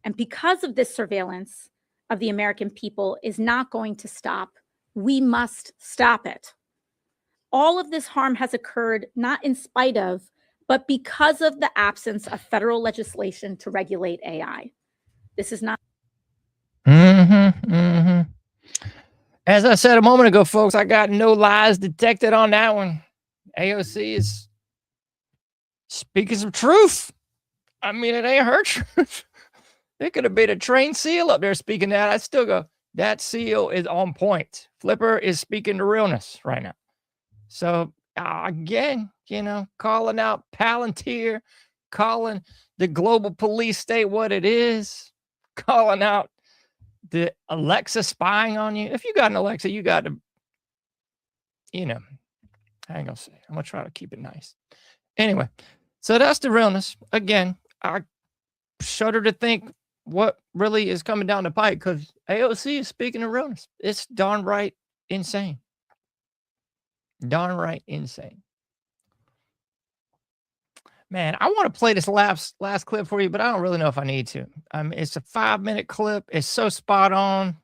Speaker 14: And because of this surveillance of the American people is not going to stop, we must stop it. All of this harm has occurred not in spite of, but because of the absence of federal legislation to regulate AI. This is not.
Speaker 11: As I said a moment ago, folks, I got no lies detected on that one. AOC is speaking some truth. I mean, it ain't her truth. It could have been a trained seal up there speaking that. I still go, that seal is on point. Flipper is speaking the realness right now. So again, you know, calling out Palantir, calling the global police state what it is, calling out the Alexa spying on you. If you got an Alexa, you got to, you know, I ain't gonna say. I'm gonna try to keep it nice. Anyway, so that's the realness. Again, I shudder to think what really is coming down the pipe, because AOC is speaking the realness. It's darn right insane. Darn right insane. Man, I want to play this last clip for you, but I don't really know if I need to. It's a 5-minute clip. It's so spot on.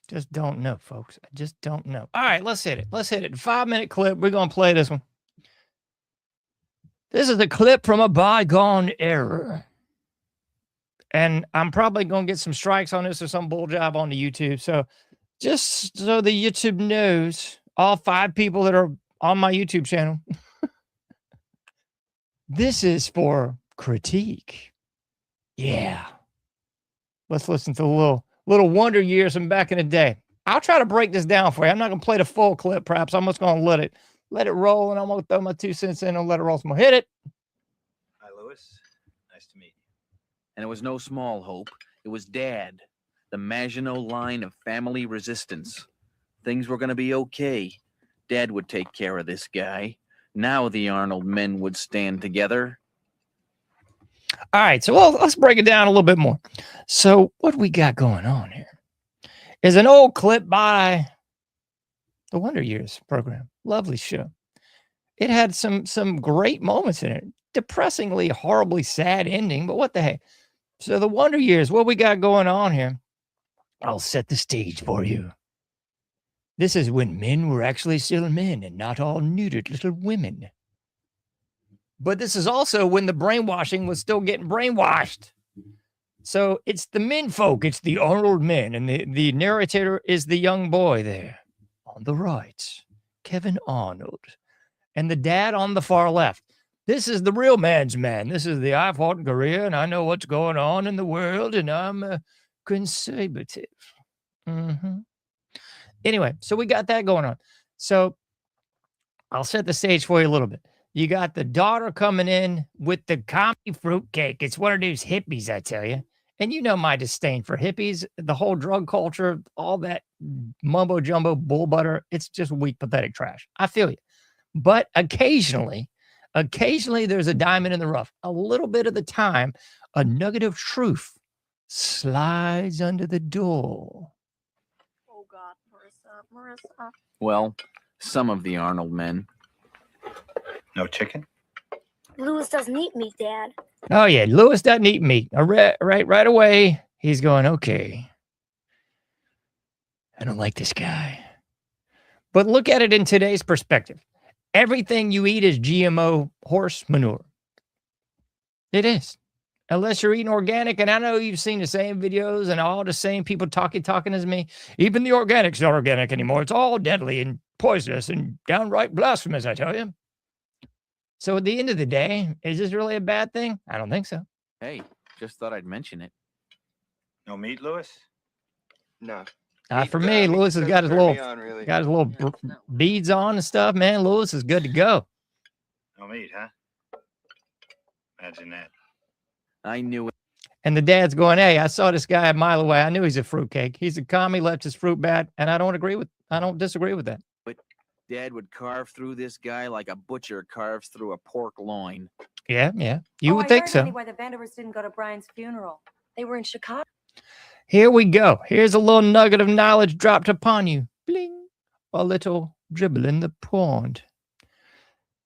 Speaker 11: Just don't know, folks. I just don't know. All right, let's hit it. Let's hit it. 5-minute clip. We're going to play this one. This is a clip from a bygone era. And I'm probably going to get some strikes on this or some bull job on the YouTube. So just so the YouTube knows, all 5 people that are on my YouTube channel, this is for critique. Yeah. Let's listen to a little wonder years from back in the day. I'll try to break this down for you. I'm not going to play the full clip, perhaps. I'm just going to let it roll, and I'm going to throw my 2 cents in and let it roll. So I'm going to hit it.
Speaker 15: Hi, Lewis. Nice to meet you. And it was no small hope. It was Dad, the Maginot line of family resistance. Things were going to be okay. Dad would take care of this guy. Now the Arnold men would stand together.
Speaker 11: All right, so let's break it down a little bit more. So what we got going on here is an old clip by the Wonder Years program. Lovely show. It had some great moments in it. Depressingly, horribly sad ending, but what the heck? So the Wonder Years, what we got going on here? I'll set the stage for you. This is when men were actually still men and not all neutered little women. But this is also when the brainwashing was still getting brainwashed. So it's the men folk, it's the Arnold men, and the narrator is the young boy there on the right, Kevin Arnold, and the dad on the far left. This is the real man's man. This is the I fought in Korea, and I know what's going on in the world, and I'm conservative. Anyway, so we got that going on. So I'll set the stage for you a little bit. You got the daughter coming in with the commie fruitcake. It's one of those hippies, I tell you. And you know my disdain for hippies, the whole drug culture, all that mumbo jumbo bull butter. It's just weak, pathetic trash. I feel you. But occasionally there's a diamond in the rough. A little bit of the time, a nugget of truth slides under the door.
Speaker 16: Oh, God, Marissa.
Speaker 15: Well, some of the Arnold men.
Speaker 17: No chicken?
Speaker 16: Lewis doesn't eat meat, Dad.
Speaker 11: Oh, yeah. Lewis doesn't eat meat. Right away, he's going, okay. I don't like this guy. But look at it in today's perspective. Everything you eat is GMO horse manure. It is. Unless you're eating organic. And I know you've seen the same videos and all the same people talking as me. Even the organic's not organic anymore. It's all deadly and poisonous and downright blasphemous, I tell you. So at the end of the day, is this really a bad thing? I don't think so.
Speaker 15: Hey, just thought I'd mention it.
Speaker 17: No meat, Lewis? No.
Speaker 11: For me, Lewis has got his little beads on and stuff, man. Lewis is good to go.
Speaker 17: No meat, huh? Imagine that.
Speaker 15: I knew it.
Speaker 11: And the dad's going, hey, I saw this guy a mile away. I knew he's a fruitcake. He's a commie, left his fruit bat, and I don't disagree with that.
Speaker 15: But Dad would carve through this guy like a butcher carves through a pork loin.
Speaker 11: Yeah. You would think so.
Speaker 18: Anyway, the Vanderwerts didn't go to Brian's funeral. They were in Chicago.
Speaker 11: Here we go. Here's a little nugget of knowledge dropped upon you. Bling. A little dribble in the pond.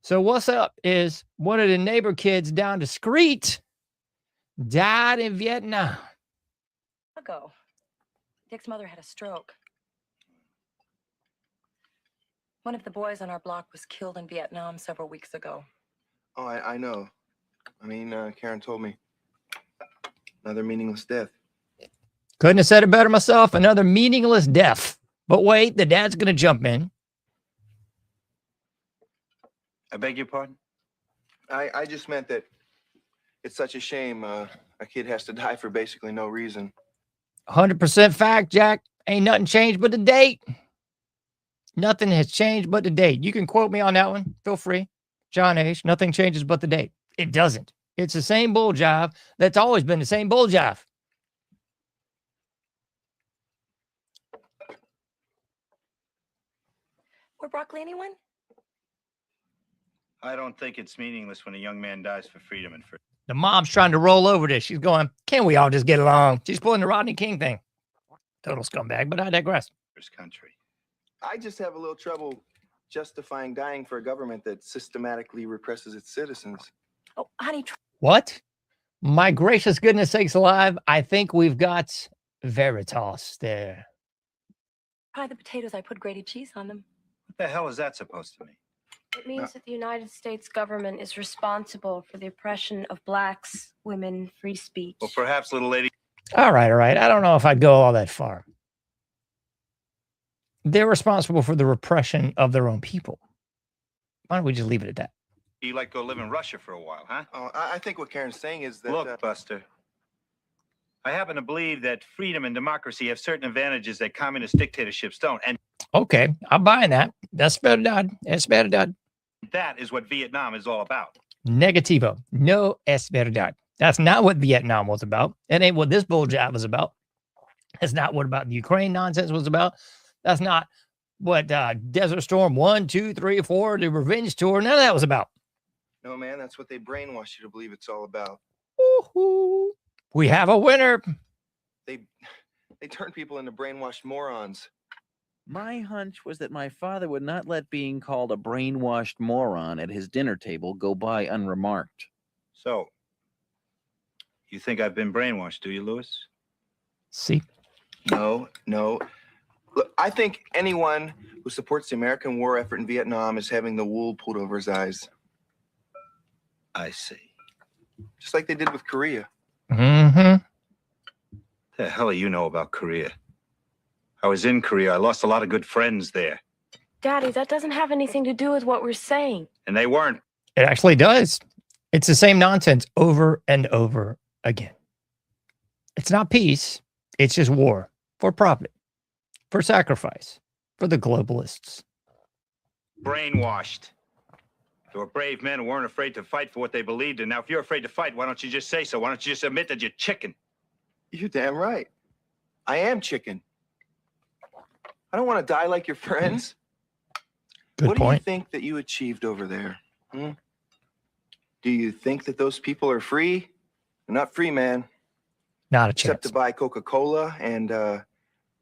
Speaker 11: So what's up is one of the neighbor kids down the street died in Vietnam.
Speaker 18: Chicago. Dick's mother had a stroke. One of the boys on our block was killed in Vietnam several weeks ago.
Speaker 19: Oh, I know. I mean, Karen told me. Another meaningless death.
Speaker 11: Couldn't have said it better myself. Another meaningless death. But wait, the dad's going to jump in.
Speaker 17: I beg your pardon?
Speaker 19: I just meant that it's such a shame a kid has to die for basically no reason.
Speaker 11: 100% fact, Jack. Ain't nothing changed but the date. Nothing has changed but the date. You can quote me on that one. Feel free. John H. Nothing changes but the date. It doesn't. It's the same bull jive that's always been the same bull jive.
Speaker 18: Or broccoli, anyone?
Speaker 17: I don't think it's meaningless when a young man dies for freedom and for...
Speaker 11: The mom's trying to roll over this. She's going, can we all just get along? She's pulling the Rodney King thing. Total scumbag, but I digress.
Speaker 17: Country.
Speaker 19: I just have a little trouble justifying dying for a government that systematically represses its citizens.
Speaker 18: Oh, honey.
Speaker 11: What? My gracious goodness sakes alive. I think we've got Veritas there.
Speaker 18: Try the potatoes. I put grated cheese on them.
Speaker 17: What the hell is that supposed to mean?
Speaker 20: It means that the United States government is responsible for the oppression of blacks, women, free speech.
Speaker 17: Well, perhaps, little lady...
Speaker 11: All right. I don't know if I'd go all that far. They're responsible for the repression of their own people. Why don't we just leave it at that?
Speaker 17: You'd like to go live in Russia for a while, huh?
Speaker 19: Oh, I think what Karen's saying is that...
Speaker 17: Look, Buster, I happen to believe that freedom and democracy have certain advantages that communist dictatorships don't. And
Speaker 11: okay, I'm buying that. That's verdad. Es verdad.
Speaker 17: that is what Vietnam is all about.
Speaker 11: Negativo. No es verdad. That's not what Vietnam was about. It ain't what this bull job was about. That's not what about the Ukraine nonsense was about. That's not what Desert Storm 1, 2, 3, 4, the Revenge Tour, none of that was about.
Speaker 19: No, man, that's what they brainwash you to believe it's all about.
Speaker 11: Woo-hoo. We have a winner.
Speaker 19: They turn people into brainwashed morons.
Speaker 15: My hunch was that my father would not let being called a brainwashed moron at his dinner table go by unremarked.
Speaker 17: So, you think I've been brainwashed, do you, Lewis?
Speaker 11: See?
Speaker 19: No. Look, I think anyone who supports the American war effort in Vietnam is having the wool pulled over his eyes. I see. Just like they did with Korea.
Speaker 11: Mm-hmm.
Speaker 17: The hell do you know about Korea? I was in Korea. I lost a lot of good friends there.
Speaker 20: Daddy, that doesn't have anything to do with what we're saying.
Speaker 17: And they weren't.
Speaker 11: It actually does. It's the same nonsense over and over again. It's not peace. It's just war for profit, for sacrifice, for the globalists.
Speaker 17: Brainwashed. They were brave men who weren't afraid to fight for what they believed in. Now, if you're afraid to fight, why don't you just say so? Why don't you just admit that you're chicken?
Speaker 19: You're damn right. I am chicken. I don't want to die like your friends.
Speaker 11: Good
Speaker 19: what do you
Speaker 11: point.
Speaker 19: think that you achieved over there? Hmm? Do you think that those people are free? They're not free, man.
Speaker 11: Not a
Speaker 19: Except
Speaker 11: chance.
Speaker 19: to buy Coca-Cola and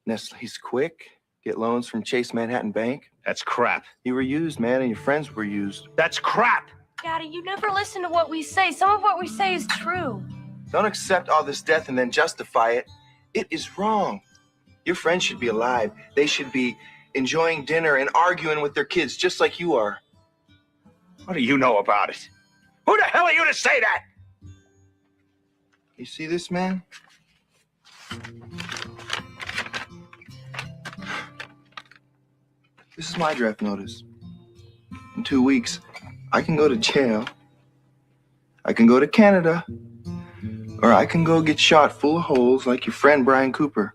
Speaker 19: Nestle's Quick, get loans from Chase Manhattan Bank.
Speaker 17: That's crap.
Speaker 19: You were used, man, and your friends were used.
Speaker 17: That's crap.
Speaker 20: Daddy, you never listen to what we say. Some of what we say is true.
Speaker 19: Don't accept all this death and then justify it. It is wrong. Your friends should be alive. They should be enjoying dinner and arguing with their kids just like you are.
Speaker 17: What do you know about it? Who the hell are you to say that?
Speaker 19: You see this, man? This is my draft notice. In 2 weeks, I can go to jail. I can go to Canada. Or I can go get shot full of holes like your friend Brian Cooper.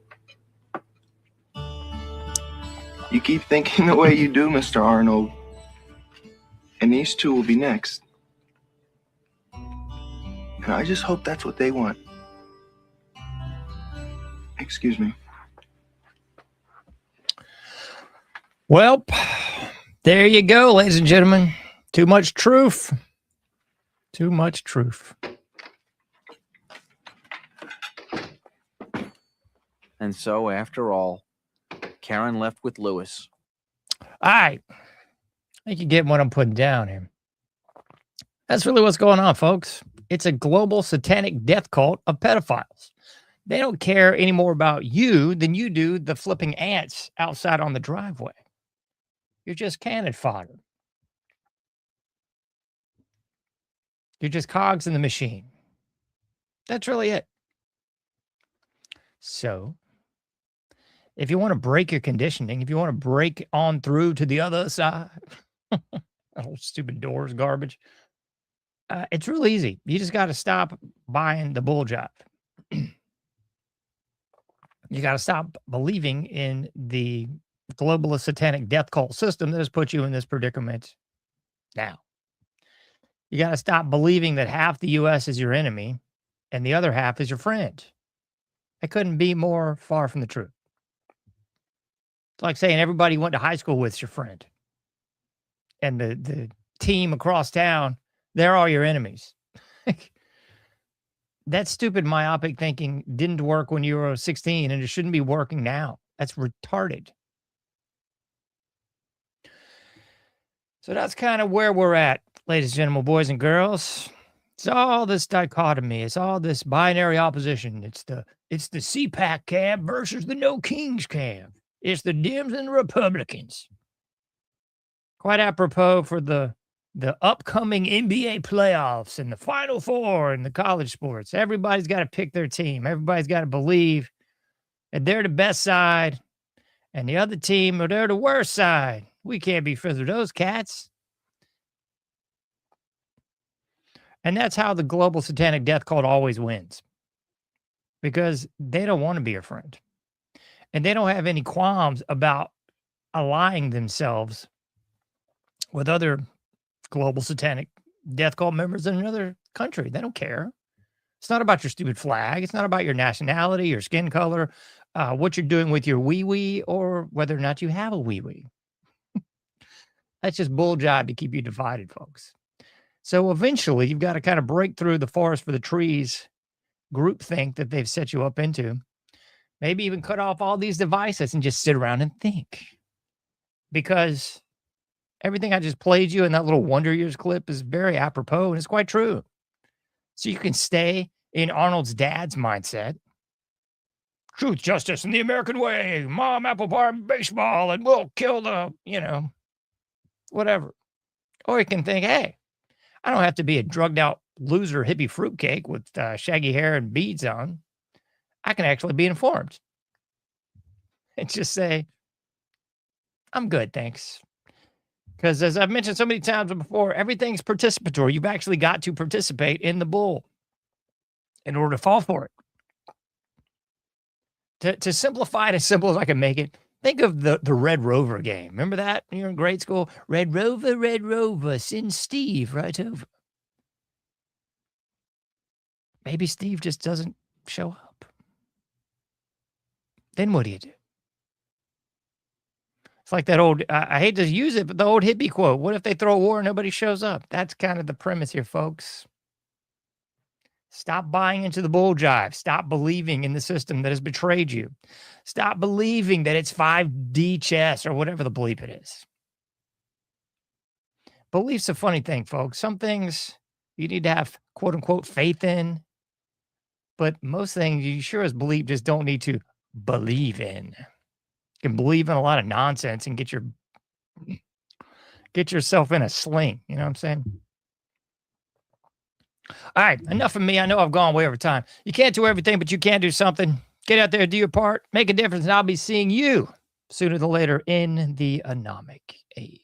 Speaker 19: You keep thinking the way you do, Mr. Arnold. And these two will be next. And I just hope that's what they want. Excuse me.
Speaker 11: Well, there you go, ladies and gentlemen. Too much truth. Too much truth.
Speaker 15: And so, after all, Karen left with Lewis.
Speaker 11: All right. I think you get what I'm putting down here. That's really what's going on, folks. It's a global satanic death cult of pedophiles. They don't care any more about you than you do the flipping ants outside on the driveway. You're just cannon fodder. You're just cogs in the machine. That's really it. So, if you want to break your conditioning, if you want to break on through to the other side, oh, stupid doors, garbage. It's real easy. You just got to stop buying the bull jive. You got to stop believing in the globalist satanic death cult system that has put you in this predicament now. You got to stop believing that half the U.S. is your enemy and the other half is your friend. I couldn't be more far from the truth. It's like saying everybody you went to high school with is your friend. And the team across town, they're all your enemies. That stupid myopic thinking didn't work when you were 16, and it shouldn't be working now. That's retarded. So that's kind of where we're at, ladies and gentlemen, boys and girls. It's all this dichotomy. It's all this binary opposition. It's the CPAC camp versus the No Kings camp. It's the Dems and the Republicans. Quite apropos for the upcoming NBA playoffs and the Final Four and the college sports. Everybody's got to pick their team. Everybody's got to believe that they're the best side and the other team, or they're the worst side. We can't be friends with those cats. And that's how the global satanic death cult always wins. Because they don't want to be your friend. And they don't have any qualms about allying themselves with other global satanic death cult members in another country. They don't care. It's not about your stupid flag. It's not about your nationality, your skin color, what you're doing with your wee-wee, or whether or not you have a wee-wee. That's just bull jive to keep you divided, folks. So eventually, you've got to kind of break through the forest for the trees groupthink that they've set you up into. Maybe even cut off all these devices and just sit around and think. Because everything I just played you in that little Wonder Years clip is very apropos, and it's quite true. So you can stay in Arnold's dad's mindset. Truth, justice, and the American way. Mom, apple pie, baseball, and we'll kill the, whatever. Or you can think, hey, I don't have to be a drugged out loser hippie fruitcake with shaggy hair and beads on. I can actually be informed and just say, I'm good, thanks. Because as I've mentioned so many times before, everything's participatory. You've actually got to participate in the bull in order to fall for it. To simplify it as simple as I can make it, think of the Red Rover game. Remember that when you were in grade school? Red Rover, send Steve right over. Maybe Steve just doesn't show up. Then what do you do? It's like that old, I hate to use it, but the old hippie quote, what if they throw a war and nobody shows up? That's kind of the premise here, folks. Stop buying into the bull jive. Stop believing in the system that has betrayed you. Stop believing that it's 5D chess or whatever the bleep it is. Belief's a funny thing, folks. Some things you need to have quote unquote faith in, but most things you sure as believe just don't need to believe in. You can believe in a lot of nonsense and get yourself in a sling. You know what I'm saying? All right, enough of me. I know I've gone way over time. You can't do everything, but you can do something. Get out there, do your part, make a difference, and I'll be seeing you sooner than later in the anomic age.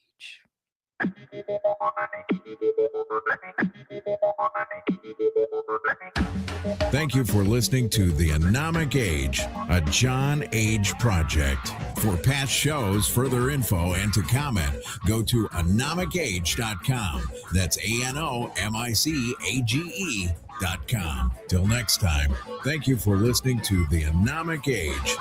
Speaker 9: Thank you for listening to The Anomic Age, a John Age project. For past shows, further info, and to comment, go to anomicage.com. That's ANOMICAGE.com. Till next time, thank you for listening to The Anomic Age.